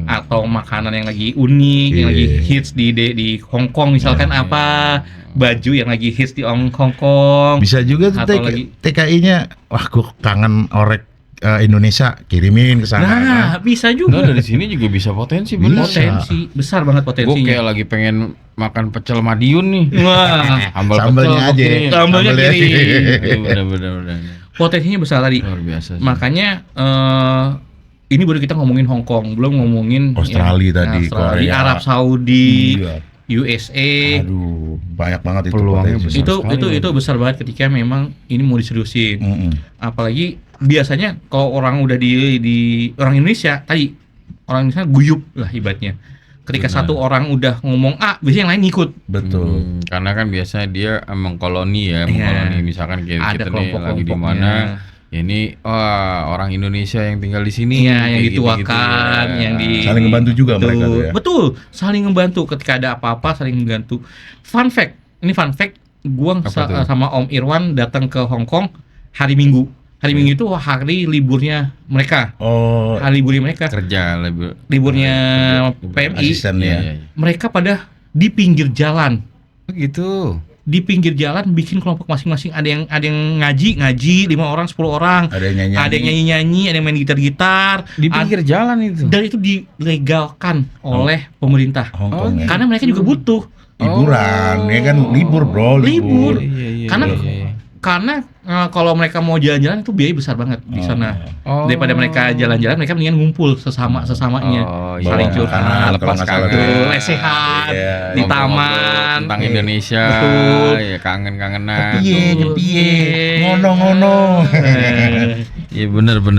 S3: atau makanan yang lagi unik, yang lagi
S1: Iya.
S3: hits di Hong Kong misalkan apa, baju yang lagi hits di Hong Kong.
S1: Bisa juga tuh
S3: Atau lagi-
S1: TKI-nya. Wah, gue kangen orek Indonesia, kirimin ke sana.
S3: Nah, bisa
S2: Nah,
S3: juga.
S2: dari sini juga bisa potensi,
S1: Bisa.
S2: bener.
S3: Potensi besar banget
S2: Gue
S3: potensinya.
S2: kayak lagi pengen makan pecel Madiun nih.
S3: Wah,
S1: Sambalnya
S2: pecel,
S1: aja.
S2: gua kirim.
S3: Sambalnya kirim.
S2: Iya, bener-bener.
S3: potensinya besar tadi.
S2: Luar biasa sih.
S3: Makanya ini baru kita ngomongin Hong Kong, belum ngomongin
S1: Australia tadi,
S3: Australia,
S1: Korea.
S3: Arab Saudi,
S1: Iya.
S3: USA.
S1: Aduh, banyak banget itu
S2: Peluangnya
S1: potensi.
S2: besar.
S3: Itu besar banget ketika memang ini mau diseriusin.
S1: Mm-mm.
S3: Apalagi biasanya kalau orang udah di orang Indonesia tadi, orang Indonesia guyup lah ibaratnya. Ketika
S2: Benar.
S3: satu orang udah ngomong A, biasanya yang lain ngikut.
S1: Betul.
S2: Karena kan biasanya dia mengkoloni ya,
S3: Iya.
S2: mengkoloni misalkan kayak
S3: Ada
S2: kita nih
S3: kelompok-kelompoknya.
S2: lagi di mana. Ya ini orang Indonesia yang tinggal di sini.
S3: Iya, yang
S2: kayak gitu-gitu
S3: dituakan,
S2: ya.
S3: yang di
S1: Saling ngebantu juga
S3: Betul.
S1: mereka tuh ya.
S3: Betul, saling ngebantu ketika ada apa-apa saling membantu. Fun fact, ini fun fact, gua
S2: Apa tuh?
S3: sama Om Irwan datang ke Hong Kong hari Minggu. Hari Minggu itu hari liburnya mereka.
S1: Oh,
S3: Hari liburnya mereka.
S2: kerja
S3: Liburnya PMI.
S1: asisten
S2: Iya,
S1: ya.
S2: iya, iya.
S3: Mereka pada di pinggir jalan.
S2: Begitu.
S3: Di pinggir jalan bikin kelompok masing-masing. Ada yang ngaji 5 orang, 10 orang.
S1: Ada yang nyanyi.
S3: Ada yang nyanyi-nyanyi, ada yang main gitar-gitar.
S2: Di pinggir jalan itu.
S3: Dan itu dilegalkan oleh pemerintah.
S1: Hong Kong ya.
S3: Karena mereka juga butuh.
S1: Hiburan, ya kan libur bro,
S3: Libur.
S2: Iya,
S3: Karena Karena kalau mereka mau jalan-jalan itu biaya besar banget di sana.
S2: Oh.
S3: Daripada mereka jalan-jalan, mereka mendingan ngumpul sesamanya.
S2: Oh,
S3: Saling
S1: Bawa
S3: curhat,
S1: makanan,
S2: lepas
S1: kalau nggak salah
S2: kangen.
S1: tuh.
S3: lesehan,
S1: Iya,
S3: di
S1: iya.
S3: taman.
S2: Tentang Indonesia.
S3: Betul.
S2: Ya kangen-kangenan.
S1: Piye,
S3: Betul.
S1: piye, ngono-ngono.
S2: Iya benar.
S3: Itu.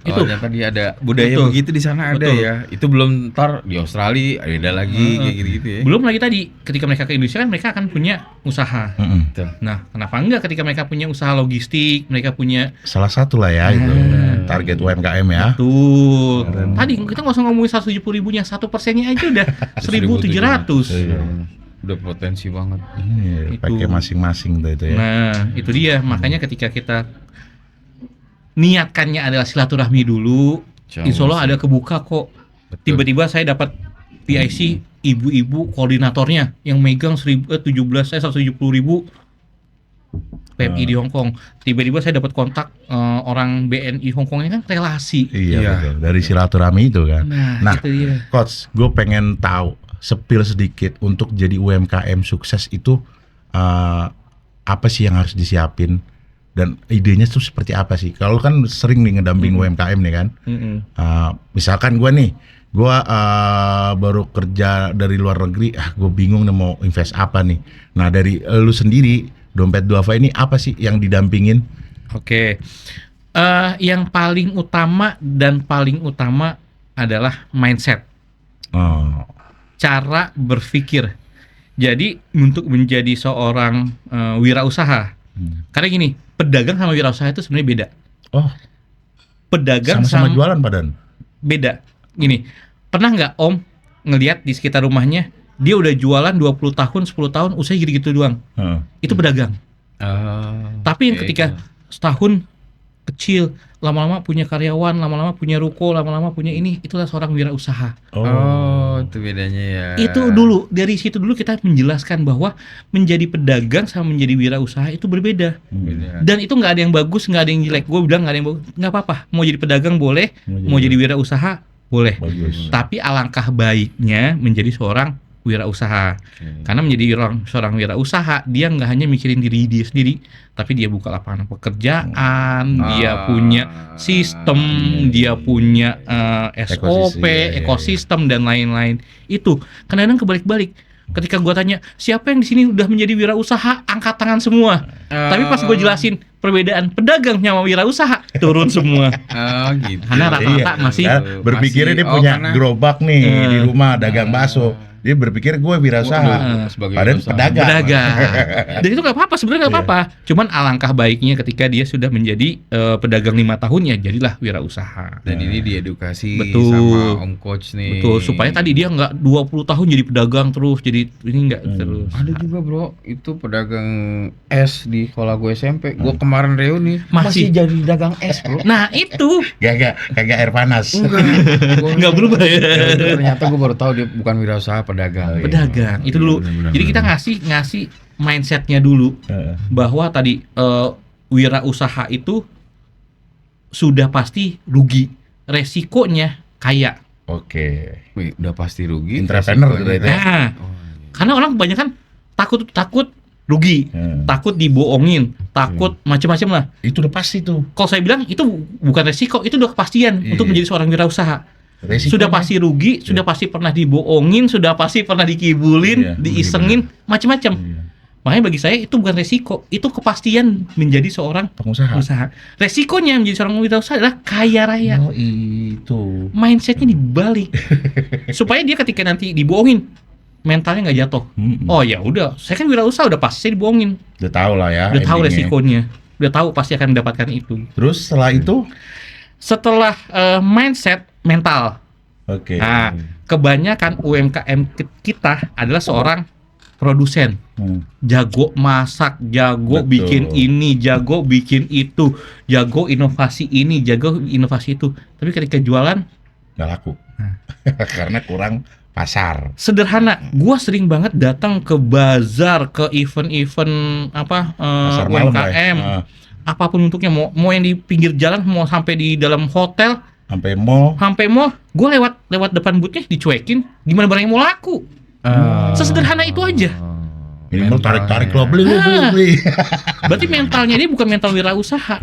S2: Oh, ternyata dia ada budaya
S3: Betul.
S2: begitu di sana ada
S3: Betul.
S2: ya. Itu belum ntar di Australia ada lagi kayak gitu-gitu ya.
S3: Belum lagi tadi, ketika mereka ke Indonesia kan mereka akan punya usaha.
S1: Mm-mm.
S3: Nah, kenapa enggak ketika mereka punya usaha logistik, mereka punya
S1: Salah satu lah ya itu target UMKM ya.
S3: tuh. Tadi kita nggak usah ngomongin 170.000-nya, 1%-nya aja udah 1.700.
S2: Iya. Udah potensi banget.
S1: Ini
S3: Itu.
S1: pakai masing-masing tuh itu ya.
S3: Nah, itu dia. Makanya ketika kita niatkannya adalah silaturahmi dulu, insya Allah ada kebuka kok.
S2: Betul.
S3: Tiba-tiba saya dapat PIC ibu-ibu koordinatornya yang megang 170.000 PMI di Hong Kong. Tiba-tiba saya dapat kontak orang BNI Hong Kong, ini kan relasi.
S1: Iya,
S2: Iya.
S1: betul. Dari silaturahmi itu kan.
S3: Nah, itu dia.
S1: Coach, gue pengen tahu sepil sedikit untuk jadi UMKM sukses itu apa sih yang harus disiapin dan idenya tuh seperti apa sih? Kalau kan sering nih ngedamping UMKM nih kan. Misalkan gue nih, gue baru kerja dari luar negeri, gue bingung nih mau invest apa nih. Nah dari lu sendiri, Dompet Duafa ini apa sih yang didampingin?
S3: Oke. Yang paling utama adalah mindset.
S1: Oh,
S3: Cara berpikir. Jadi untuk menjadi seorang wirausaha, karena gini, pedagang sama wirausaha itu sebenarnya beda.
S1: oh,
S3: Pedagang
S1: sama-sama jualan padan.
S3: beda. Gini, pernah nggak Om ngelihat di sekitar rumahnya dia udah jualan 20 tahun, 10 tahun, usaha gitu-gitu doang. Itu pedagang. Tapi yang ketika setahun kecil, lama-lama punya karyawan, lama-lama punya ruko, lama-lama punya ini, itulah seorang wirausaha.
S2: Itu bedanya ya.
S3: Itu dulu, dari situ dulu kita menjelaskan bahwa menjadi pedagang sama menjadi wirausaha itu berbeda.
S2: Beda.
S3: Dan itu nggak ada yang bagus, nggak ada yang jelek. Gue bilang nggak ada yang bagus, nggak apa-apa. Mau jadi pedagang boleh, mau jadi wirausaha boleh.
S1: Bagus.
S3: Tapi alangkah baiknya menjadi seorang wirausaha. Karena menjadi seorang wirausaha, dia nggak hanya mikirin diri dia sendiri, tapi dia buka lapangan pekerjaan, dia punya sistem, dia punya SOP, ekosistem dan lain-lain. Itu kadang-kadang kebalik-balik. Ketika gua tanya, siapa yang di sini udah menjadi wirausaha, angkat tangan semua. Tapi pas gua jelasin perbedaan pedagang sama wirausaha, turun semua.
S2: Gitu.
S3: Karena rata-rata masih
S1: berpikirnya dia
S2: masih-
S1: punya
S2: karena-
S1: gerobak nih di rumah dagang bakso. Dia berpikir gue wirausaha,
S2: sebagai
S1: padahal
S2: wirausaha.
S1: pedagang.
S3: Dan itu nggak apa-apa, sebenarnya nggak apa-apa. Cuman alangkah baiknya ketika dia sudah menjadi pedagang 5 tahun, ya jadilah wirausaha.
S2: Dan ini diedukasi
S3: Betul.
S2: sama Om Coach nih.
S3: Betul, supaya tadi dia nggak 20 tahun jadi pedagang terus, jadi ini nggak terus.
S2: Ada juga bro, itu pedagang es di sekolah gue SMP. Gue kemarin reuni
S3: Masih.
S2: jadi dagang es bro.
S3: Nah itu
S1: Kagak air panas.
S3: nggak berubah ya.
S2: Ternyata gue baru tahu dia bukan wirausaha, pedagang.
S3: Pedagang itu dulu.
S2: benar-benar.
S3: Jadi kita ngasih mindsetnya dulu bahwa tadi wirausaha itu sudah pasti rugi, resikonya kaya.
S1: Oke.
S2: Wih, udah pasti rugi.
S1: Entrepreneur
S2: resikonya.
S1: gitu ya.
S3: Nah, karena orang kebanyakan takut rugi, takut dibohongin, takut macam-macam lah.
S1: Itu udah pasti tuh.
S3: Kalau saya bilang itu bukan resiko, itu udah kepastian untuk menjadi seorang wirausaha.
S1: Resikonya.
S3: Sudah pasti rugi, sudah pasti pernah dibohongin, sudah pasti pernah dikibulin,
S1: Iya,
S3: diisengin, macam-macam. Makanya bagi saya itu bukan resiko, itu kepastian menjadi seorang
S1: Pengusaha.
S3: usaha. Resikonya menjadi seorang wirausaha adalah kaya raya.
S1: Oh itu.
S3: Mindsetnya dibalik, supaya dia ketika nanti dibohongin, mentalnya nggak jatuh. Oh ya udah, saya kan wirausaha udah pasti saya dibohongin,
S1: Udah tahu lah ya.
S3: udah tahu
S1: endingnya.
S3: resikonya, udah tahu pasti akan mendapatkan itu.
S1: Terus setelah itu,
S3: Setelah mindset mental,
S1: oke.
S3: nah kebanyakan UMKM kita adalah seorang produsen, jago masak, jago
S1: Betul.
S3: bikin ini, jago bikin itu, jago inovasi ini, jago inovasi itu. Tapi ketika jualan
S1: Nggak laku. Karena kurang pasar.
S3: sederhana, gua sering banget datang ke bazar, ke event-event
S1: Pasar malam lah ya.
S3: UMKM, apapun bentuknya, mau yang di pinggir jalan, mau sampai di dalam hotel,
S1: Sampai mall.
S3: gue lewat depan boothnya dicuekin, gimana barangnya mau laku? Sesederhana itu aja.
S1: Minimal tarik-tarik lo beli.
S3: Berarti mentalnya dia bukan mental wirausaha,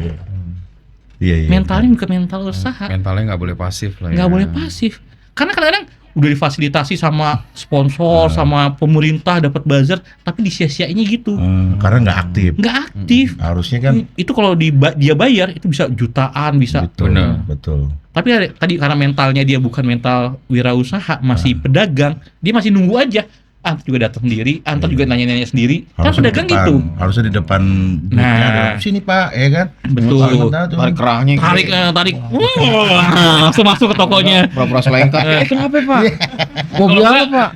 S1: Iya.
S3: mentalnya bukan mental usaha,
S2: Mentalnya nggak boleh pasif lah ya.
S3: nggak boleh pasif. Karena kadang-kadang udah difasilitasi sama sponsor, sama pemerintah dapat buzzer, tapi disia-siainya gitu,
S1: Karena nggak aktif.
S3: nggak aktif.
S1: Harusnya kan.
S3: Itu kalau dia bayar itu bisa jutaan, bisa.
S1: Betul.
S2: Benar.
S1: Betul.
S3: Tapi tadi karena mentalnya dia bukan mental wirausaha, masih pedagang, dia masih nunggu aja. Juga datang sendiri, juga nanya-nanya sendiri. Kan
S1: Harusnya
S3: pedagang
S1: di depan,
S3: gitu.
S1: Harusnya di depan
S3: Nah.
S1: boothnya, sini Pak, ya kan?
S3: Betul.
S2: Tarik kerahnya.
S3: Tarik. Langsung masuk ke tokonya.
S2: Pura-pura selengkat. Kenapa Pak? Mau beli apa Pak?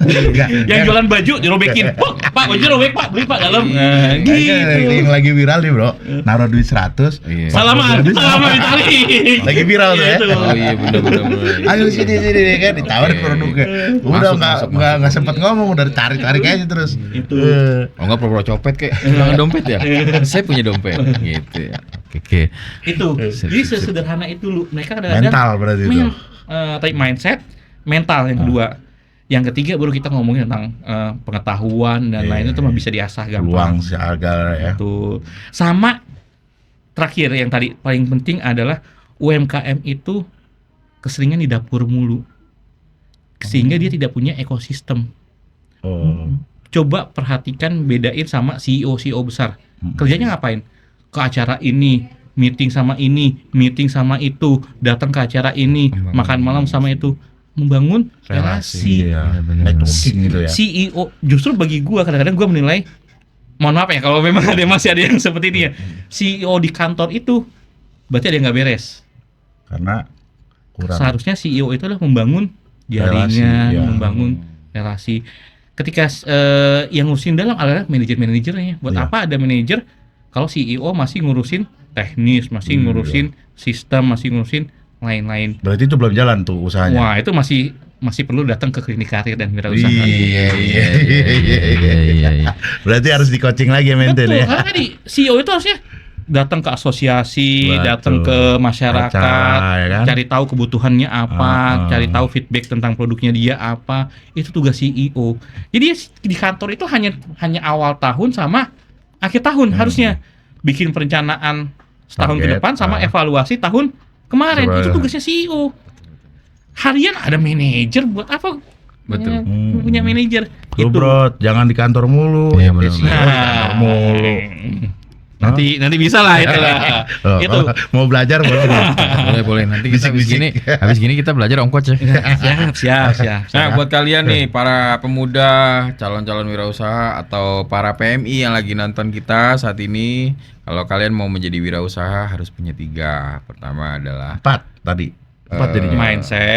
S3: Yang jualan baju dirobekin. Pak, baju robek Pak, beli Pak dalam.
S1: Gitu.
S3: Gitu.
S1: Yang lagi viral nih bro, naruh duit 100.
S2: Iya.
S3: Salaman ditarik.
S1: Lagi viral tuh ya.
S3: Gitu.
S2: Oh iya benar.
S1: Ayo sini kan ditawarin
S2: Oke.
S1: produknya. Udah nggak sempet ngomong, udah tarik aja terus.
S3: Itu.
S2: Oh enggak pura-pura copet kayak hilangan dompet ya? Saya punya dompet gitu ya. Oke.
S3: Itu. Jadi sesederhana itu lu. Mereka kadang-kadang
S1: Mental berarti itu.
S3: tadi mindset, mental yang kedua. Yang ketiga baru kita ngomongin tentang pengetahuan dan lain itu mah bisa diasah
S1: Peluang
S3: gampang.
S1: si agar ya.
S3: Tuh. Sama terakhir yang tadi paling penting adalah UMKM itu keseringan di dapur mulu. Sehingga dia tidak punya ekosistem. Coba perhatikan, bedain sama CEO besar. Kerjanya ngapain? Ke acara ini, meeting sama ini, meeting sama itu, datang ke acara ini, makan malam sama itu, membangun relasi.
S1: Iya, networking gitu ya.
S3: CEO justru bagi gua kadang-kadang gua menilai, mohon maaf ya kalau memang masih ada yang seperti ini ya. CEO di kantor itu berarti ada yang nggak beres.
S1: Karena kurang.
S3: Seharusnya CEO itu adalah membangun jaringan,
S1: Relasi, ya.
S3: membangun relasi. Ketika yang ngurusin dalam adalah manajer-manajernya. Buat
S1: Iya.
S3: apa ada manajer kalau CEO masih ngurusin teknis, masih
S1: Iya.
S3: ngurusin sistem, masih ngurusin lain-lain.
S1: Berarti itu belum jalan tuh usahanya.
S3: Wah, itu masih perlu datang ke klinik karir dan wirausaha.
S2: Iya.
S1: Berarti harus di coaching lagi ya maintain
S3: Betul,
S1: ya.
S3: karena tadi CEO itu harusnya datang ke asosiasi,
S1: Betul.
S3: datang ke masyarakat,
S1: Acara, ya kan?
S3: cari tahu kebutuhannya apa,
S1: Ah.
S3: cari tahu feedback tentang produknya dia apa. Itu tugas CEO. Jadi di kantor itu hanya awal tahun sama akhir tahun harusnya bikin perencanaan setahun ke
S1: Target,
S3: depan sama
S1: ah.
S3: evaluasi tahun kemarin.
S1: Coba.
S3: Itu tugasnya CEO. Harian ada manajer buat apa?
S2: Betul.
S3: Punya manajer.
S1: Lu bro, jangan di kantor mulu.
S2: Iya,
S1: Ya,
S2: benar.
S1: di kantor mulu.
S3: Nanti bisa lah itu lah.
S1: Oh,
S3: Itu.
S1: mau belajar boleh.
S2: Boleh. Nanti kita habis gini kita belajar Om Coach ya.
S3: Siap.
S2: Nah, buat kalian nih para pemuda, calon-calon wirausaha atau para PMI yang lagi nonton kita saat ini, kalau kalian mau menjadi wirausaha harus punya 3. Pertama adalah
S1: 4 tadi. 4 jadinya.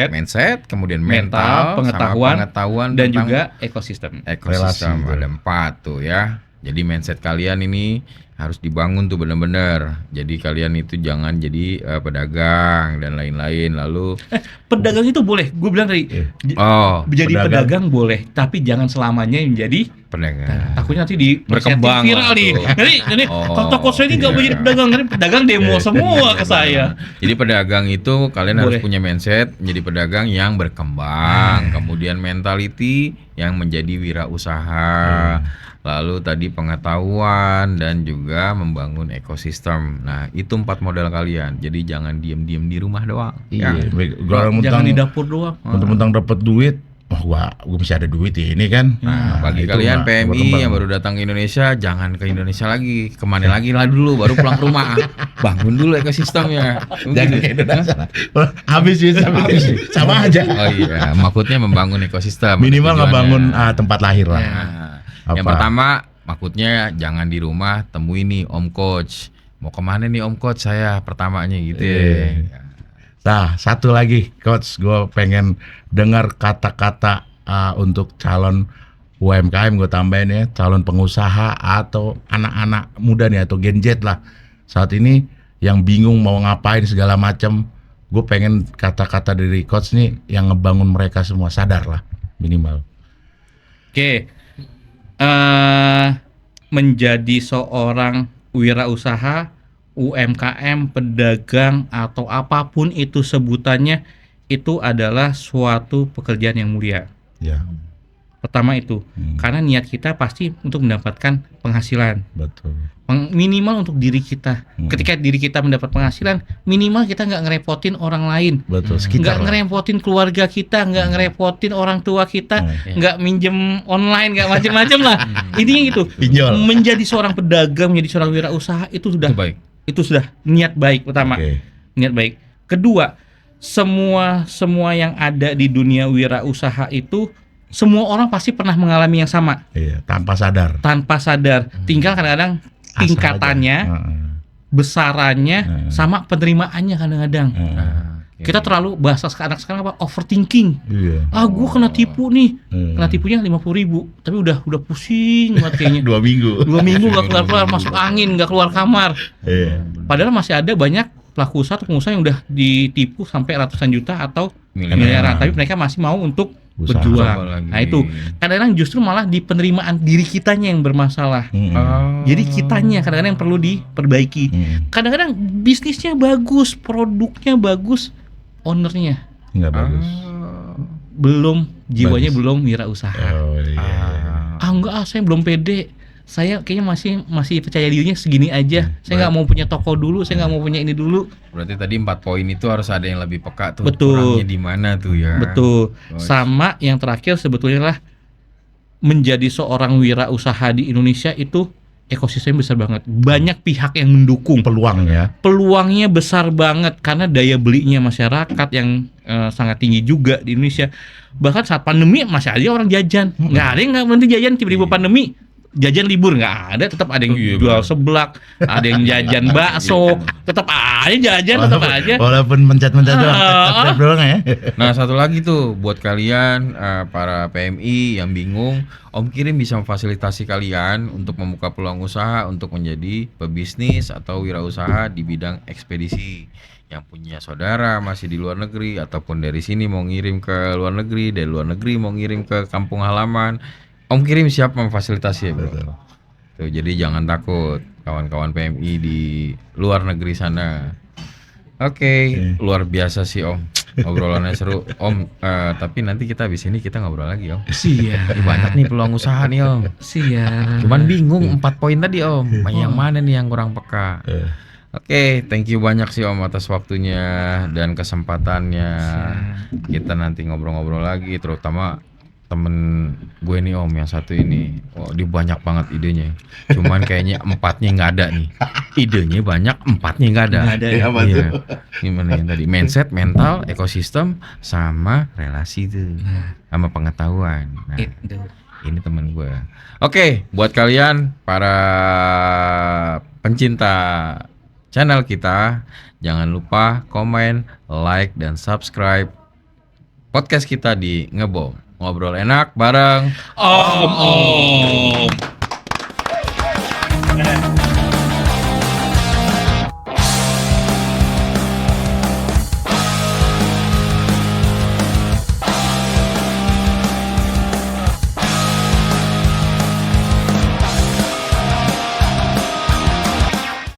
S3: Mindset,
S2: kemudian
S3: mental,
S2: mental,
S3: pengetahuan,
S2: sama pengetahuan
S3: dan
S2: tentang
S3: juga ekosistem.
S2: ekosistem.
S1: relasi.
S2: Ada 4 tuh ya. Jadi mindset kalian ini harus dibangun tuh benar-benar. Jadi kalian itu jangan jadi pedagang dan lain-lain. Lalu
S3: Pedagang itu boleh, gue bilang tadi. Jadi pedagang boleh, tapi jangan selamanya menjadi
S2: pedagang.
S3: takutnya nanti di
S2: Berkembang
S3: viral
S2: lah
S3: nih.
S2: tuh.
S3: Jadi toko saya ini nggak
S2: iya.
S3: mau jadi pedagang, nanti pedagang demo semua ke saya.
S2: Jadi pedagang itu kalian harus
S3: Boleh.
S2: punya mindset menjadi pedagang yang berkembang, kemudian mentality yang menjadi wirausaha, lalu tadi pengetahuan dan juga membangun ekosistem. Nah, itu 4 modal kalian. Jadi jangan diem-diem di rumah doang.
S1: Iya,
S3: Jangan di dapur doang.
S1: mentang-mentang dapat duit, gua mesti ada duit ini kan.
S2: Nah, bagi
S1: itu
S2: kalian
S1: mah
S2: PMI
S1: berkembang.
S2: yang baru datang ke Indonesia, jangan ke Indonesia lagi. Kemana lagi lah dulu, baru pulang ke rumah. Bangun dulu ekosistemnya.
S1: Jangan ke Indonesia. Habis sama aja.
S2: Oh iya, maksudnya membangun ekosistem.
S1: Minimal
S2: Tujuannya.
S1: ngebangun tempat lahir lah.
S2: Nah, yang
S1: Apa?
S2: pertama, maksudnya jangan di rumah, temui nih Om Coach. Mau kemana nih Om Coach saya pertamanya gitu ya.
S1: Nah, satu lagi coach, gue pengen dengar kata-kata untuk calon UMKM, gue tambahin ya, calon pengusaha atau anak-anak muda nih atau Gen Z lah saat ini yang bingung mau ngapain segala macam. Gue pengen kata-kata dari coach nih yang ngebangun mereka semua sadar lah minimal.
S3: Oke. Menjadi seorang wirausaha, UMKM, pedagang atau apapun itu sebutannya, itu adalah suatu pekerjaan yang mulia.
S1: Ya,
S3: Pertama itu, karena niat kita pasti untuk mendapatkan penghasilan.
S1: betul.
S3: Minimal untuk diri kita. Ketika diri kita mendapat penghasilan, minimal kita nggak ngerepotin orang lain.
S1: Betul,
S3: Nggak
S1: sekitar lah.
S3: ngerepotin keluarga kita, nggak ngerepotin orang tua kita, nggak minjem online, nggak macem-macem lah. Intinya gitu.
S1: Pinjol.
S3: Menjadi seorang pedagang, menjadi seorang wirausaha itu sudah
S2: Itu baik.
S3: itu sudah niat baik pertama.
S1: Oke.
S3: Niat baik. Kedua, semua yang ada di dunia wirausaha itu semua orang pasti pernah mengalami yang sama
S1: Iya, tanpa sadar.
S3: tanpa sadar. Tinggal kadang-kadang
S1: Asal
S3: tingkatannya,
S1: aja. Heeh.
S3: besarannya, sama penerimaannya kadang-kadang.
S2: Oke.
S3: Kita terlalu bahasa anak sekarang apa? Overthinking.
S1: Iya.
S3: Gue kena tipu nih.
S1: Hmm.
S3: Kena tipunya 50.000, tapi udah pusing banget kayaknya.
S1: 2 minggu.
S3: 2 minggu nggak keluar masuk angin, nggak keluar kamar.
S1: Iya.
S3: Padahal masih ada banyak pelaku usaha atau pengusaha yang udah ditipu sampai ratusan juta atau
S2: Miliaran.
S3: miliaran, tapi mereka masih mau untuk
S1: Usaha.
S3: berjuang.
S2: Apalagi.
S3: Nah itu kadang-kadang justru malah di penerimaan diri kitanya yang bermasalah. Jadi kitanya kadang-kadang yang perlu diperbaiki. Kadang-kadang bisnisnya bagus, produknya bagus, ownernya
S1: Nggak bagus.
S3: belum, jiwanya
S1: Bagus.
S3: belum wirausaha.
S1: Oh iya.
S3: Enggak, saya belum pede. Saya kayaknya masih percaya dirinya segini aja. Saya nggak mau punya toko dulu, saya nggak mau punya ini dulu.
S2: Berarti tadi 4 poin itu harus ada yang lebih peka tuh.
S3: Betul.
S2: Kurangnya di mana tuh ya?
S3: Betul.
S2: Terus.
S3: Sama yang terakhir sebetulnya lah menjadi seorang wirausaha di Indonesia itu ekosistem besar banget. Banyak pihak yang mendukung.
S1: Peluang ya.
S3: Peluangnya besar banget karena daya belinya masyarakat yang sangat tinggi juga di Indonesia. Bahkan saat pandemi masih ada orang jajan. Nggak ada yang nggak berhenti jajan, tiba-tiba pandemi jajan libur nggak ada, tetap ada yang
S2: Iya,
S3: jual
S2: bener.
S3: seblak, ada yang jajan bakso, tetap aja jajan, tetap aja.
S1: Walaupun mencet-mencet doang, tap-tap doang ya.
S2: Nah, satu lagi tuh buat kalian para PMI yang bingung, Om Kirim bisa memfasilitasi kalian untuk membuka peluang usaha untuk menjadi pebisnis atau wirausaha di bidang ekspedisi. Yang punya saudara masih di luar negeri ataupun dari sini mau ngirim ke luar negeri, dari luar negeri mau ngirim ke kampung halaman, Om Kirim siap memfasilitasi ya, Bro. Tuh, jadi jangan takut kawan-kawan PMI di luar negeri sana. Oke, luar biasa sih Om. Obrolannya seru. Om, tapi nanti kita habis ini kita ngobrol lagi Om.
S3: Siap.
S2: Ini banyak nih peluang usaha nih Om.
S3: Siap.
S2: Cuman bingung 4 poin tadi Om. Yang mana nih yang kurang peka? Oke, thank you banyak sih Om atas waktunya dan kesempatannya. Kita nanti ngobrol-ngobrol lagi, terutama temen gue nih Om yang satu ini. Oh, dia banyak banget idenya. Cuman kayaknya 4-nya nggak ada nih. Idenya banyak, 4-nya nggak ada.
S3: Nggak ada ya?
S1: Apa
S2: Iya.
S1: tuh?
S2: Gimana yang tadi? Mindset, mental, ekosistem, sama relasi tuh, sama pengetahuan. Nah,
S3: Itu.
S2: ini temen gue. Oke, buat kalian para pencinta channel kita, jangan lupa komen, like, dan subscribe podcast kita di Ngebom. Ngobrol enak bareng
S3: Om.